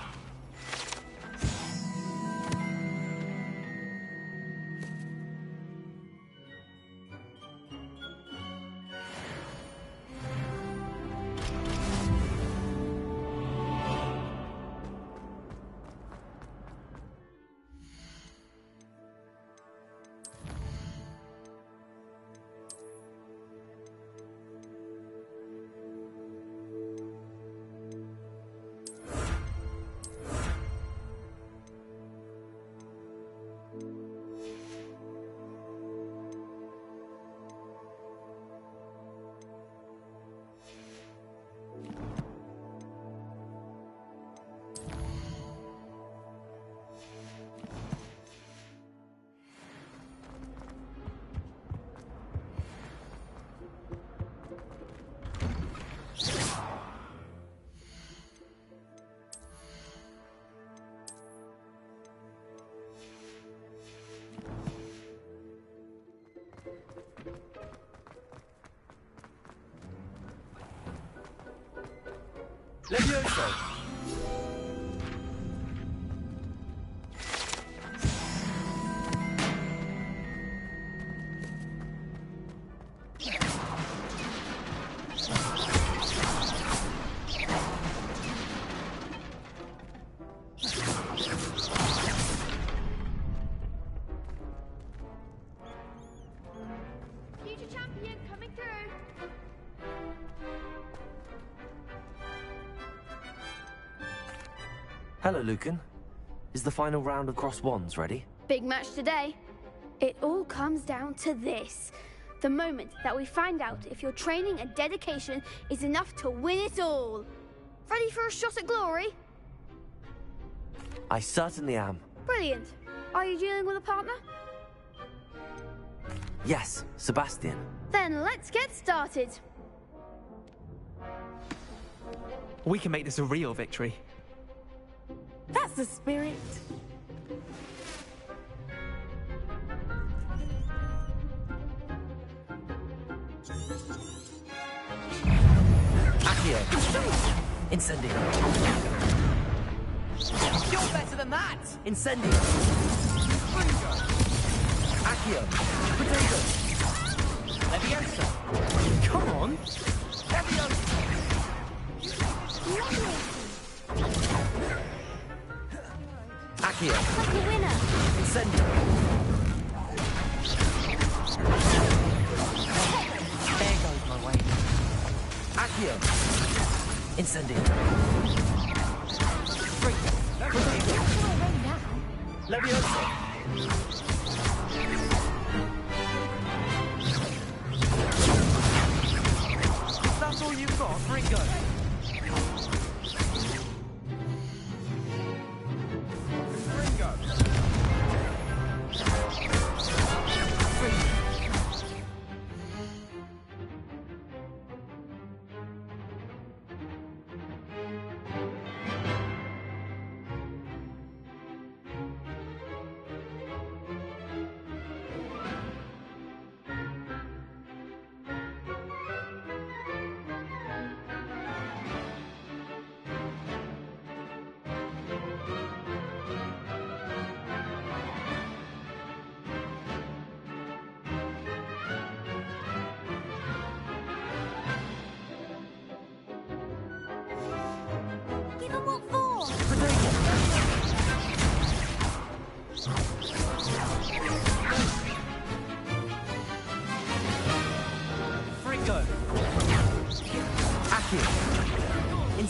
Levioso. Future champion coming through. Hello, Lucan. Is the final round of Cross Wands ready? Big match today. It all comes down to this. The moment that we find out if your training and dedication is enough to win it all. Ready for a shot at glory? I certainly am. Brilliant. Are you dealing with a partner? Yes, Sebastian. Then let's get started. We can make this a real victory. That's the spirit. Accio. Incendio. You're better than that! Incendio. Accio. Potato. Leviosa. Come on! Leviosa. Accio. Like a winner. Incendio. There goes my way. Accio. Incendio. Leviosa. If that's all you've got, bring go.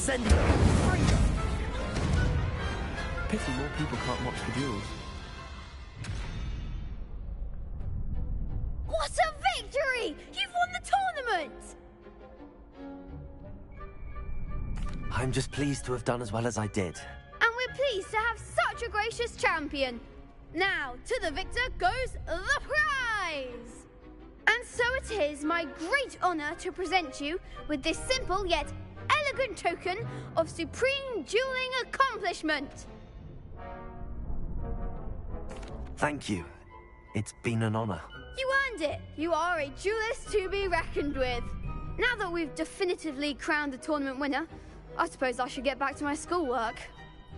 Incendio! Pity more people can't watch the duels. What a victory! You've won the tournament! I'm just pleased to have done as well as I did. And we're pleased to have such a gracious champion. Now, to the victor goes the prize! And so it is my great honor to present you with this simple yet elegant token of supreme dueling accomplishment. Thank you. It's been an honor. You earned it. You are a duelist to be reckoned with. Now that we've definitively crowned the tournament winner, I suppose I should get back to my schoolwork.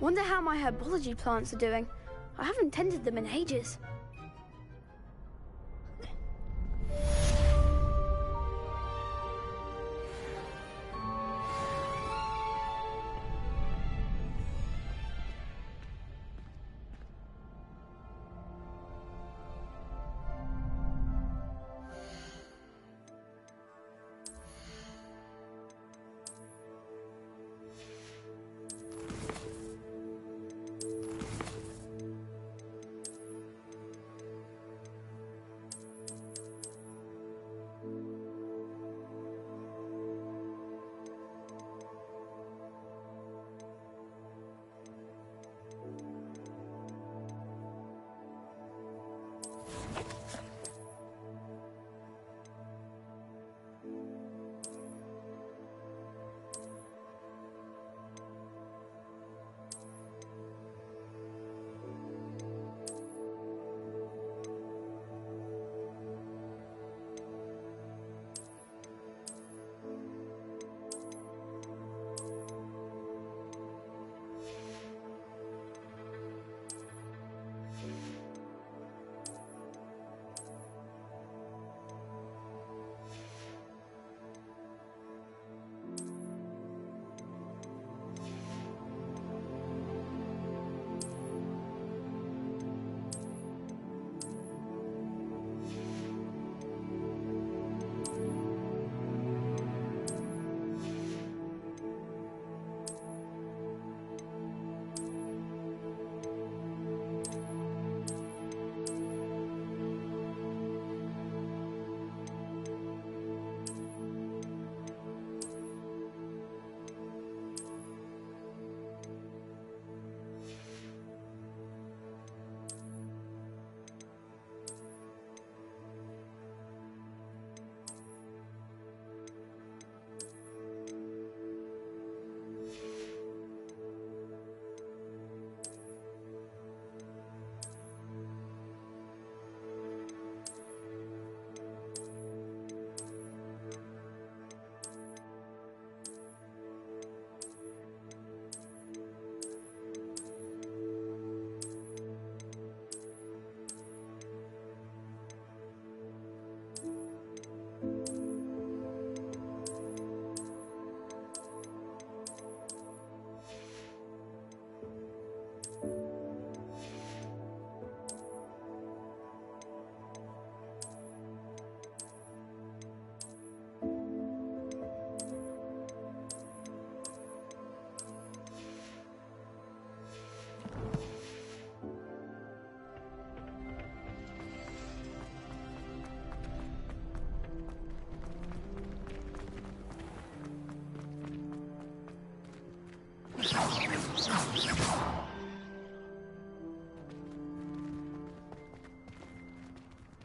Wonder how my herbology plants are doing. I haven't tended them in ages.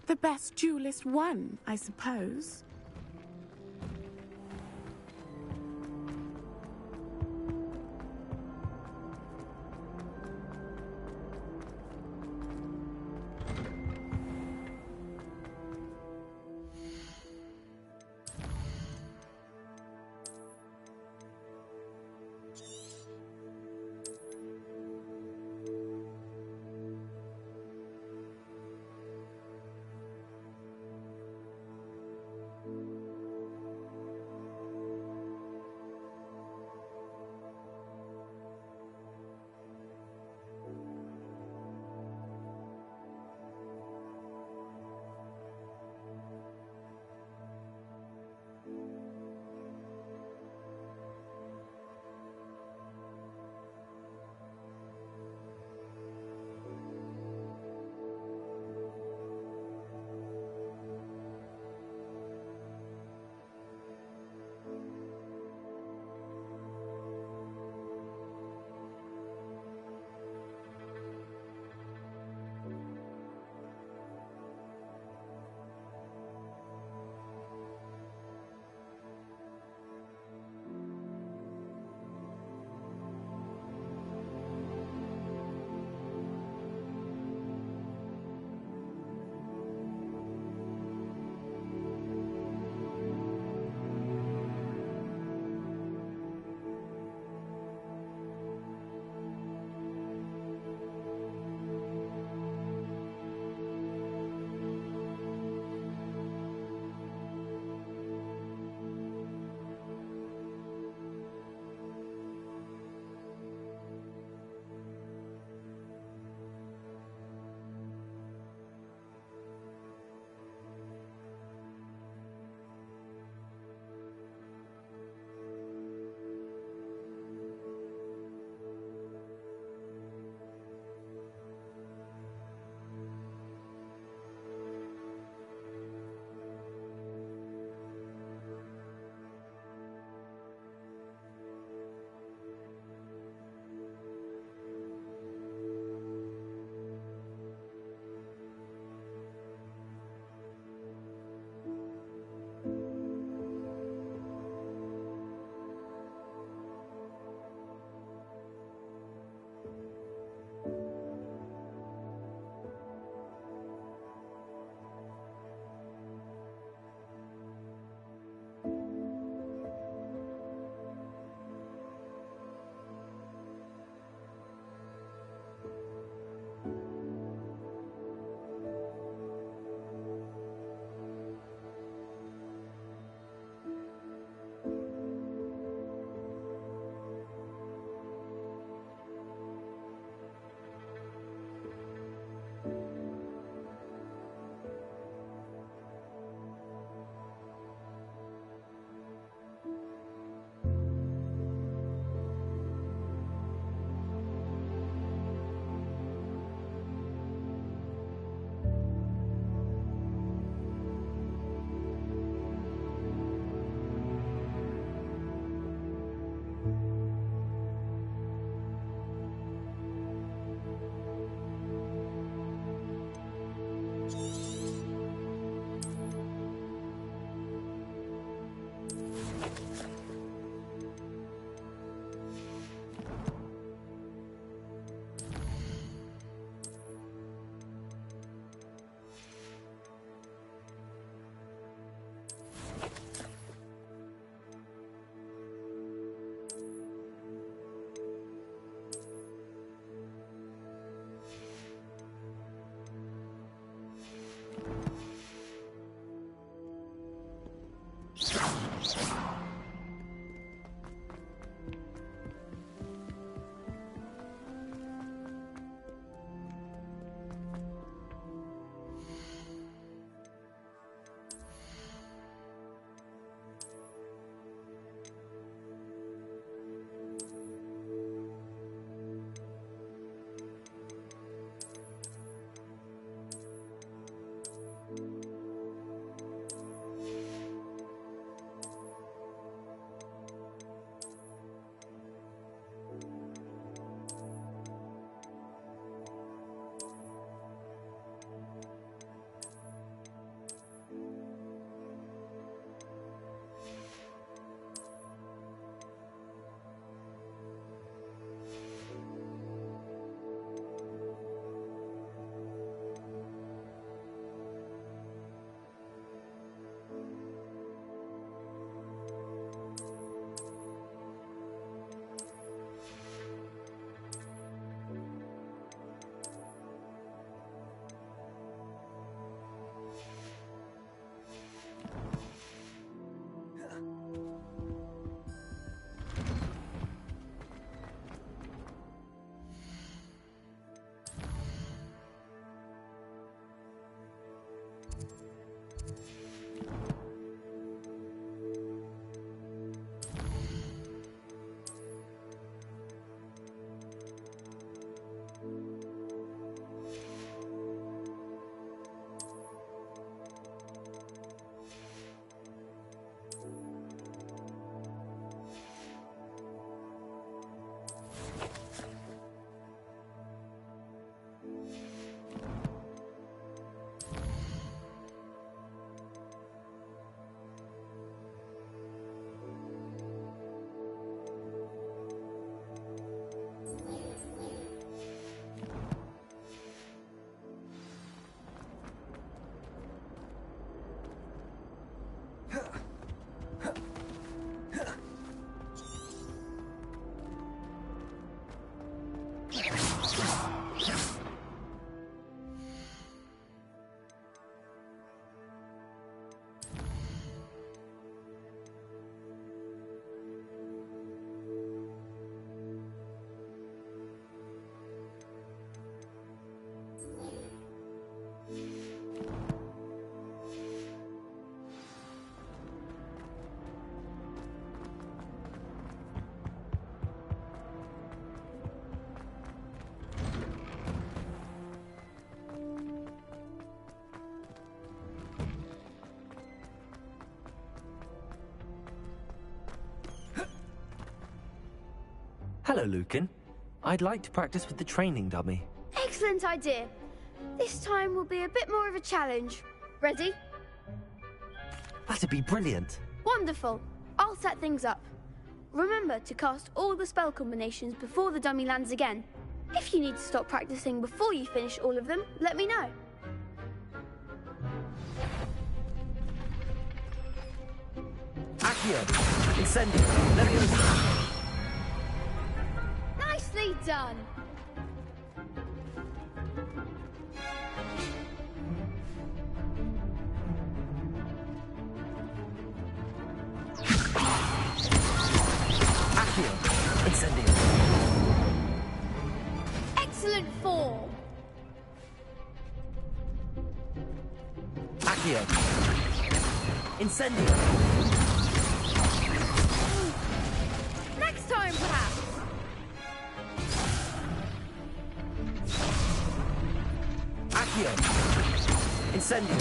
The best duelist won, I suppose. Hello, Lucan. I'd like to practice with the training dummy. Excellent idea. This time will be a bit more of a challenge. Ready? That'd be brilliant. Wonderful. I'll set things up. Remember to cast all the spell combinations before the dummy lands again. If you need to stop practicing before you finish all of them, let me know. Accio! Incendio! Leviosa! Nicely done! Accio! Incendio! Excellent form! Accio! Incendio! Next time, perhaps! Accio! Incendio!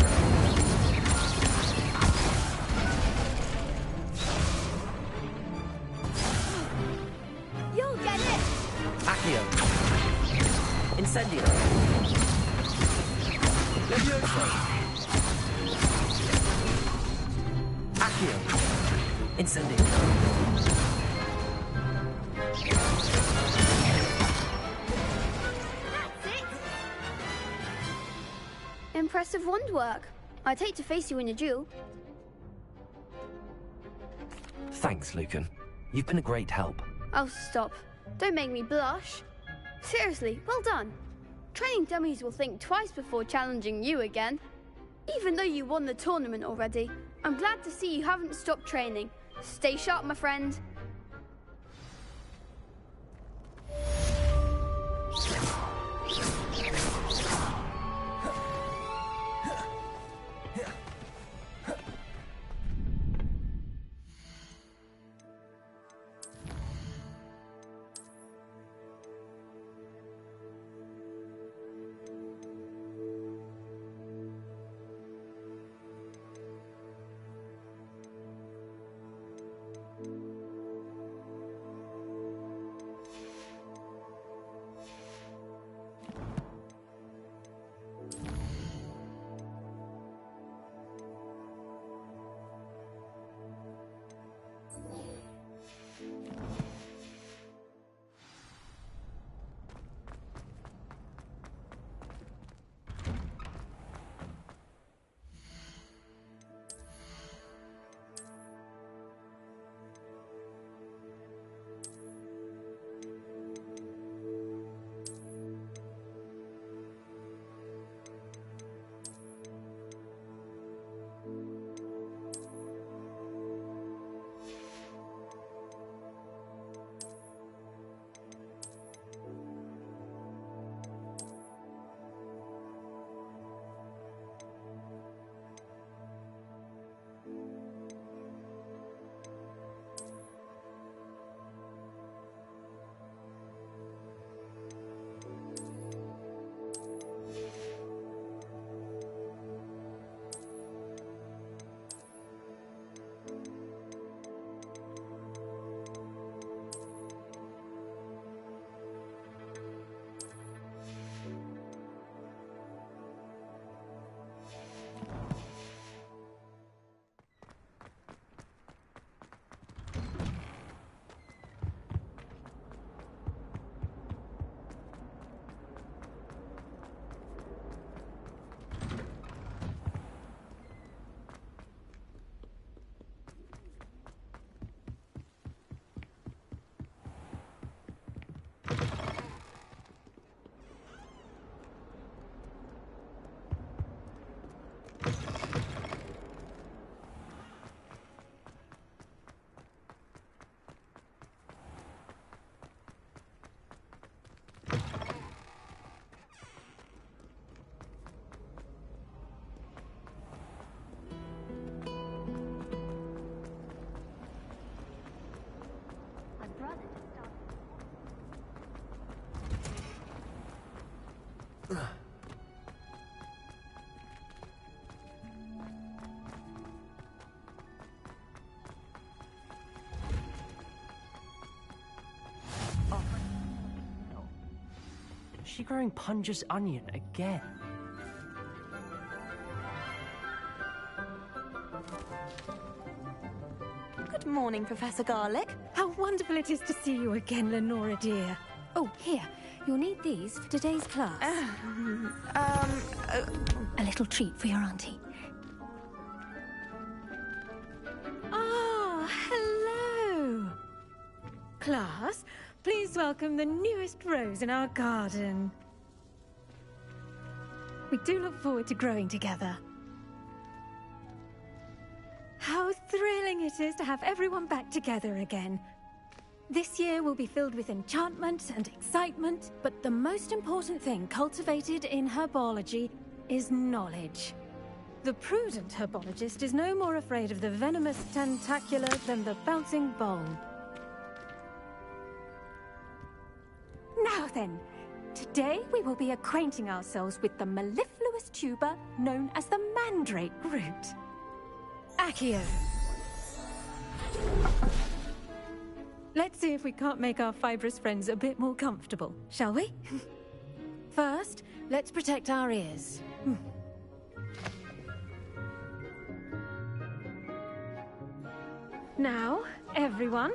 You'll get it! Accio! Incendio! Leviosa! Accio! Incendio! Impressive wand work. I'd hate to face you in a duel. Thanks, Lucan. You've been a great help. Oh, stop. Don't make me blush. Seriously, well done. Training dummies will think twice before challenging you again. Even though you won the tournament already, I'm glad to see you haven't stopped training. Stay sharp, my friend. Is she growing Punja's onion again? Good morning, Professor Garlic. How wonderful it is to see you again, Lenora dear. Oh, here. You'll need these for today's class. A little treat for your auntie. Ah, hello. Class, please welcome the newest rose in our garden. We do look forward to growing together. How thrilling it is to have everyone back together again. This year will be filled with enchantment and excitement, but the most important thing cultivated in herbology is knowledge. The prudent herbologist is no more afraid of the venomous tentacula than the bouncing bulb. Now then, today we will be acquainting ourselves with the mellifluous tuber known as the mandrake root. Accio. Let's see if we can't make our fibrous friends a bit more comfortable, shall we? First, let's protect our ears. Now, everyone,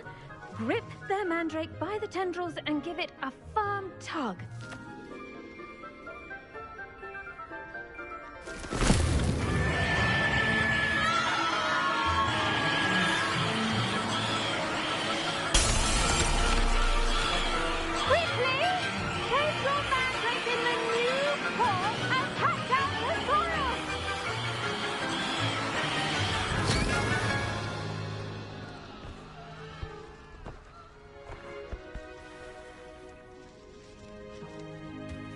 grip their mandrake by the tendrils and give it a firm tug.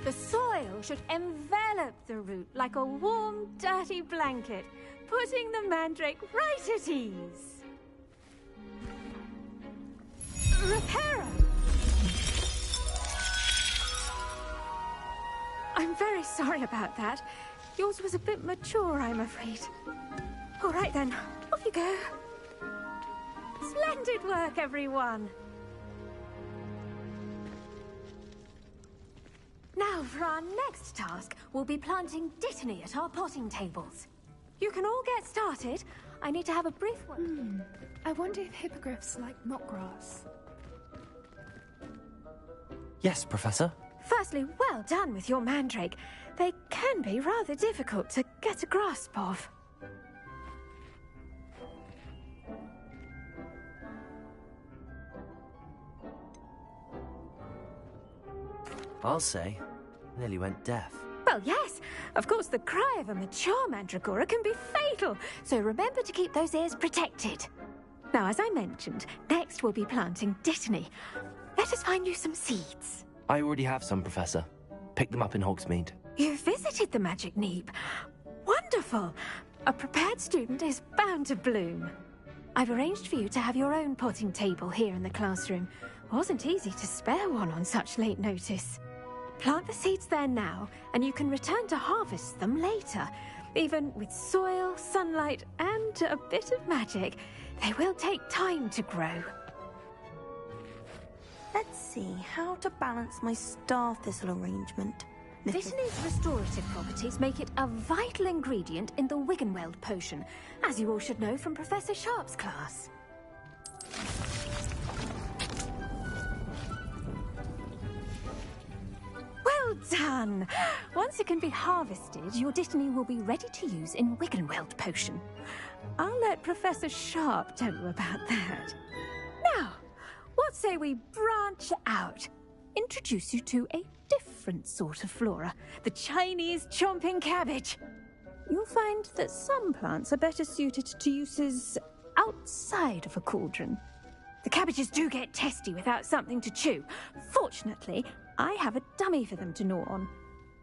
The soil should envelop the root like a warm, dirty blanket, putting the mandrake right at ease. Reparo! I'm very sorry about that. Yours was a bit mature, I'm afraid. All right then, off you go. Splendid work, everyone! Now, for our next task, we'll be planting dittany at our potting tables. You can all get started. I need to have a brief one. I wonder if hippogriffs like knotgrass. Yes, Professor. Firstly, well done with your mandrake. They can be rather difficult to get a grasp of. I'll say, nearly went deaf. Well, yes. Of course, the cry of a mature mandragora can be fatal, so remember to keep those ears protected. Now, as I mentioned, next we'll be planting dittany. Let us find you some seeds. I already have some, Professor. Picked them up in Hogsmeade. You visited the Magic Neep. Wonderful. A prepared student is bound to bloom. I've arranged for you to have your own potting table here in the classroom. Wasn't easy to spare one on such late notice. Plant the seeds there now, and you can return to harvest them later. Even with soil, sunlight, and a bit of magic, they will take time to grow. Let's see how to balance my star thistle arrangement. Dittany's restorative properties make it a vital ingredient in the Wiggenweld potion, as you all should know from Professor Sharp's class. Well done! Once it can be harvested, your dittany will be ready to use in Wiggenweld potion. I'll let Professor Sharp tell you about that. Now, what say we branch out? Introduce you to a different sort of flora, the Chinese chomping cabbage. You'll find that some plants are better suited to uses outside of a cauldron. The cabbages do get testy without something to chew. Fortunately, I have a dummy for them to gnaw on.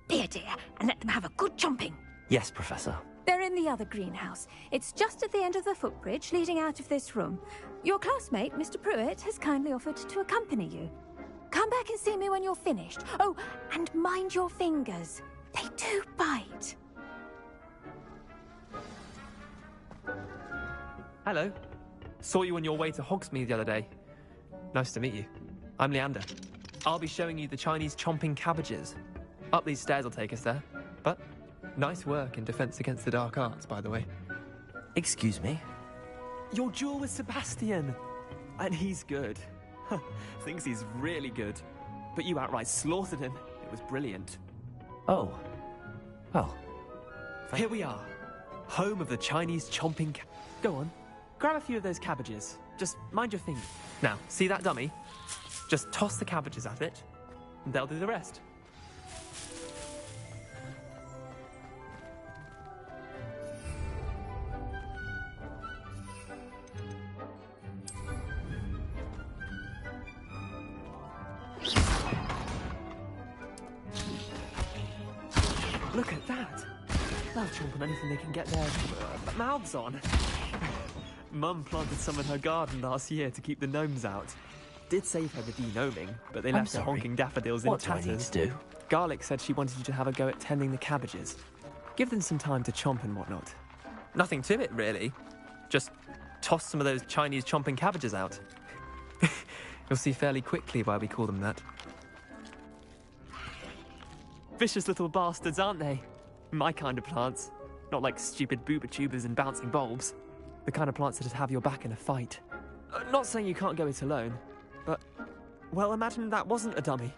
Be a dear and let them have a good chomping. Yes, Professor. They're in the other greenhouse. It's just at the end of the footbridge leading out of this room. Your classmate, Mr. Pruitt, has kindly offered to accompany you. Come back and see me when you're finished. Oh, and mind your fingers. They do bite. Hello. Saw you on your way to Hogsmeade the other day. Nice to meet you. I'm Leander. I'll be showing you the Chinese chomping cabbages. Up these stairs will take us there. But nice work in Defense Against the Dark Arts, by the way. Excuse me? Your duel with Sebastian. And he's good. Thinks he's really good. But you outright slaughtered him. It was brilliant. Oh. Well. Here we are. Home of the Chinese chomping Go on. Grab a few of those cabbages. Just mind your finger. Now, see that dummy? Just toss the cabbages at it, and they'll do the rest. Look at that! They'll chomp on anything they can get their mouths on. Mum planted some in her garden last year to keep the gnomes out. Did save her the de-gnoming, but they left the honking daffodils in tatters. What do I need to do? Garlic said she wanted you to have a go at tending the cabbages. Give them some time to chomp and whatnot. Nothing to it, really. Just toss some of those Chinese chomping cabbages out. You'll see fairly quickly why we call them that. Vicious little bastards, aren't they? My kind of plants. Not like stupid booba tubers and bouncing bulbs. The kind of plants that'd have your back in a fight. Not saying you can't go it alone, but, well, imagine that wasn't a dummy.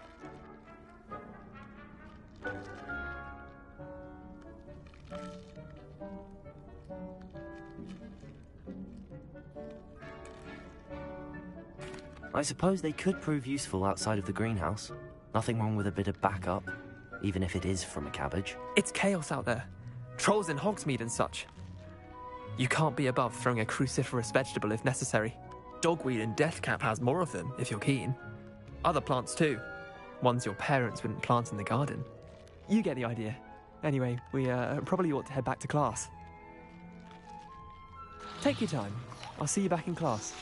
I suppose they could prove useful outside of the greenhouse. Nothing wrong with a bit of backup, even if it is from a cabbage. It's chaos out there. Trolls in Hogsmeade and such. You can't be above throwing a cruciferous vegetable if necessary. Dogweed and deathcap has more of them, if you're keen. Other plants too. ones your parents wouldn't plant in the garden. You get the idea. Anyway, we probably ought to head back to class. Take your time. I'll see you back in class.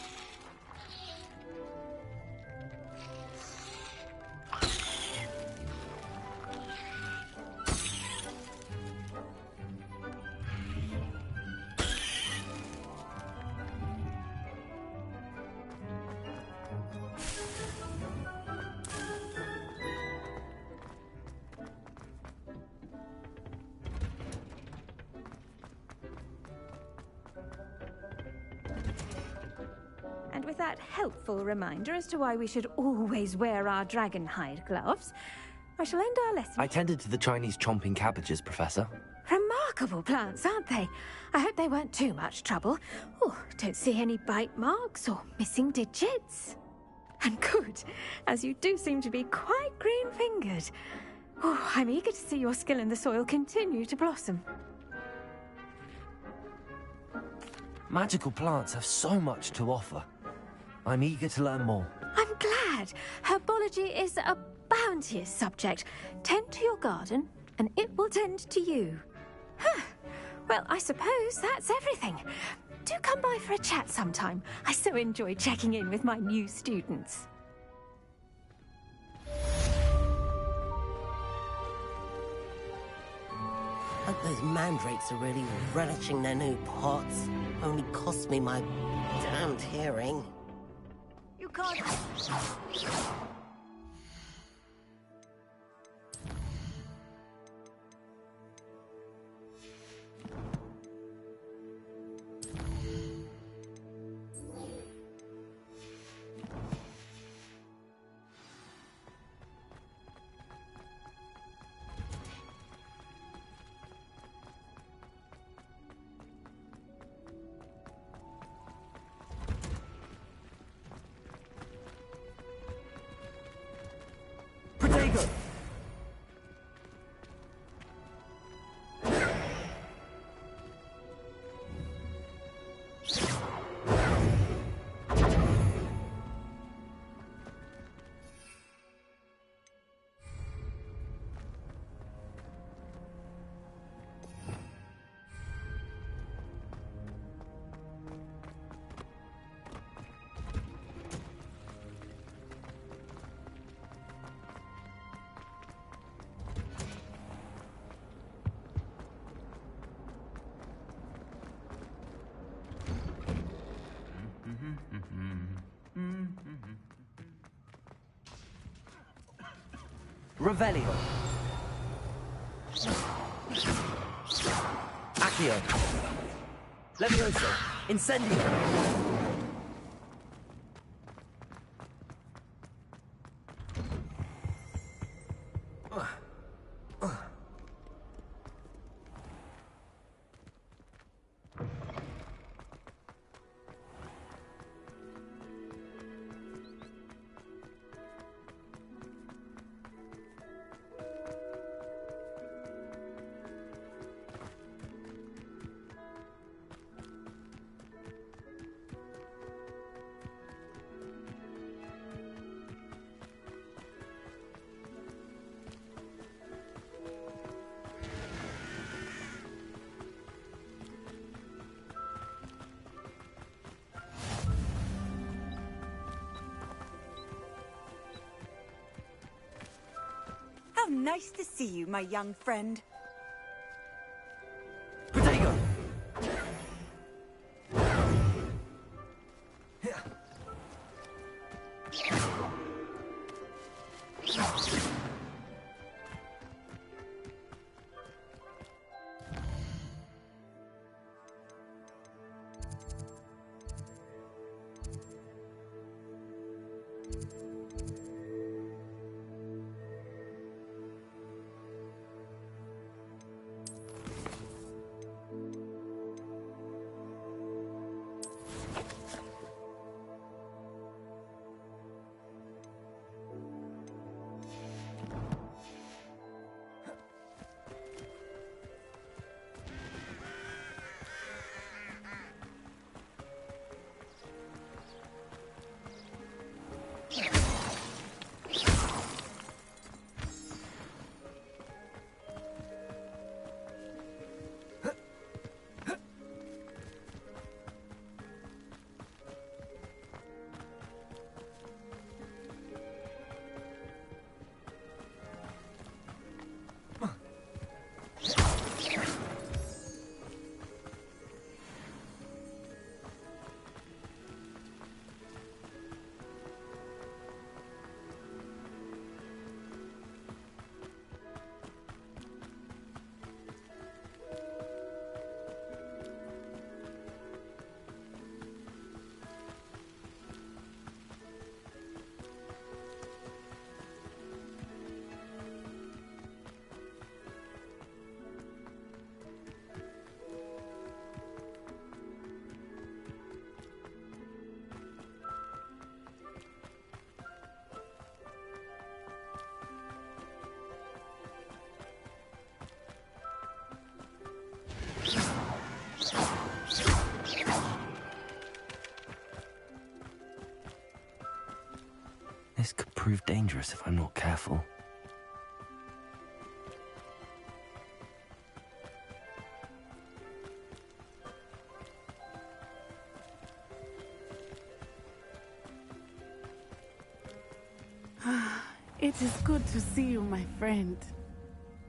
And with that helpful reminder as to why we should always wear our dragon hide gloves, I shall end our lesson. I tended to the Chinese chomping cabbages, Professor. Remarkable plants, aren't they? I hope they weren't too much trouble. Oh, don't see any bite marks or missing digits. And good, as you do seem to be quite green-fingered. Oh, I'm eager to see your skill in the soil continue to blossom. Magical plants have so much to offer. I'm eager to learn more. I'm glad. Herbology is a bounteous subject. Tend to your garden, and it will tend to you. Huh. Well, I suppose that's everything. Do come by for a chat sometime. I so enjoy checking in with my new students. Hope those mandrakes are really relishing their new pots. Only cost me my damned hearing. You can't... Protego! Revelio. Accio. Levioso. Incendio. How nice to see you, my young friend. Protego! prove dangerous if I'm not careful. It is good to see you, my friend.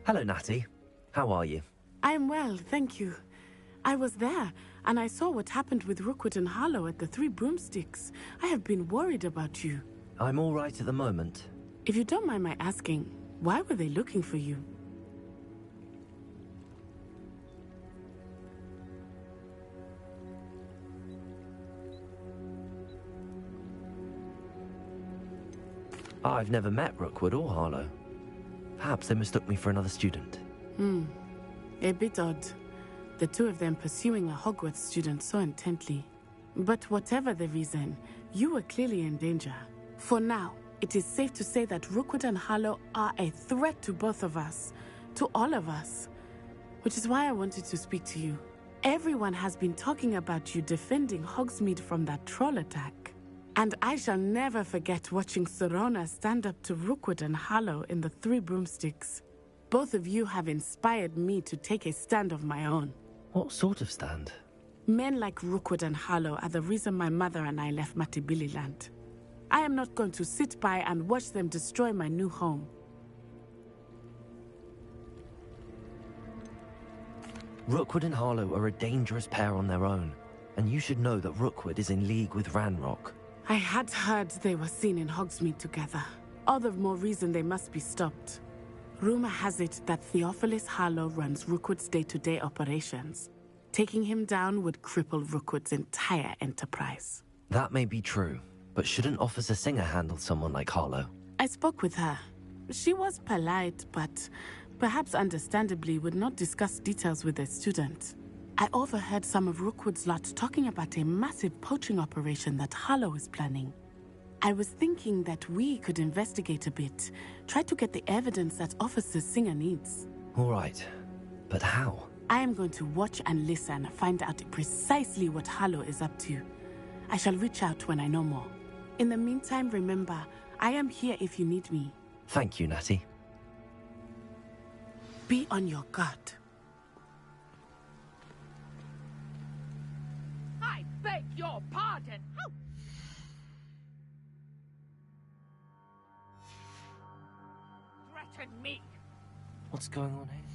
Hello, Natty. How are you? I am well, thank you. I was there, and I saw what happened with Rookwood and Harlow at the Three Broomsticks. I have been worried about you. I'm all right at the moment. If you don't mind my asking, why were they looking for you? I've never met Rookwood or Harlow. Perhaps they mistook me for another student. A bit odd. The two of them pursuing a Hogwarts student so intently. But whatever the reason, you were clearly in danger. For now, it is safe to say that Rookwood and Harlow are a threat to both of us. To all of us. Which is why I wanted to speak to you. Everyone has been talking about you defending Hogsmeade from that troll attack. And I shall never forget watching Serona stand up to Rookwood and Harlow in the Three Broomsticks. Both of you have inspired me to take a stand of my own. What sort of stand? Men like Rookwood and Harlow are the reason my mother and I left Matabeleland. I am not going to sit by and watch them destroy my new home. Rookwood and Harlow are a dangerous pair on their own, and you should know that Rookwood is in league with Ranrock. I had heard they were seen in Hogsmeade together. All the more reason they must be stopped. Rumor has it that Theophilus Harlow runs Rookwood's day-to-day operations. Taking him down would cripple Rookwood's entire enterprise. That may be true, but shouldn't Officer Singer handle someone like Harlow? I spoke with her. She was polite, but perhaps understandably would not discuss details with a student. I overheard some of Rookwood's lot talking about a massive poaching operation that Harlow is planning. I was thinking that we could investigate a bit, try to get the evidence that Officer Singer needs. All right, but how? I am going to watch and listen, find out precisely what Harlow is up to. I shall reach out when I know more. In the meantime, remember, I am here if you need me. Thank you, Natty. Be on your guard. I beg your pardon. Threaten me. What's going on here?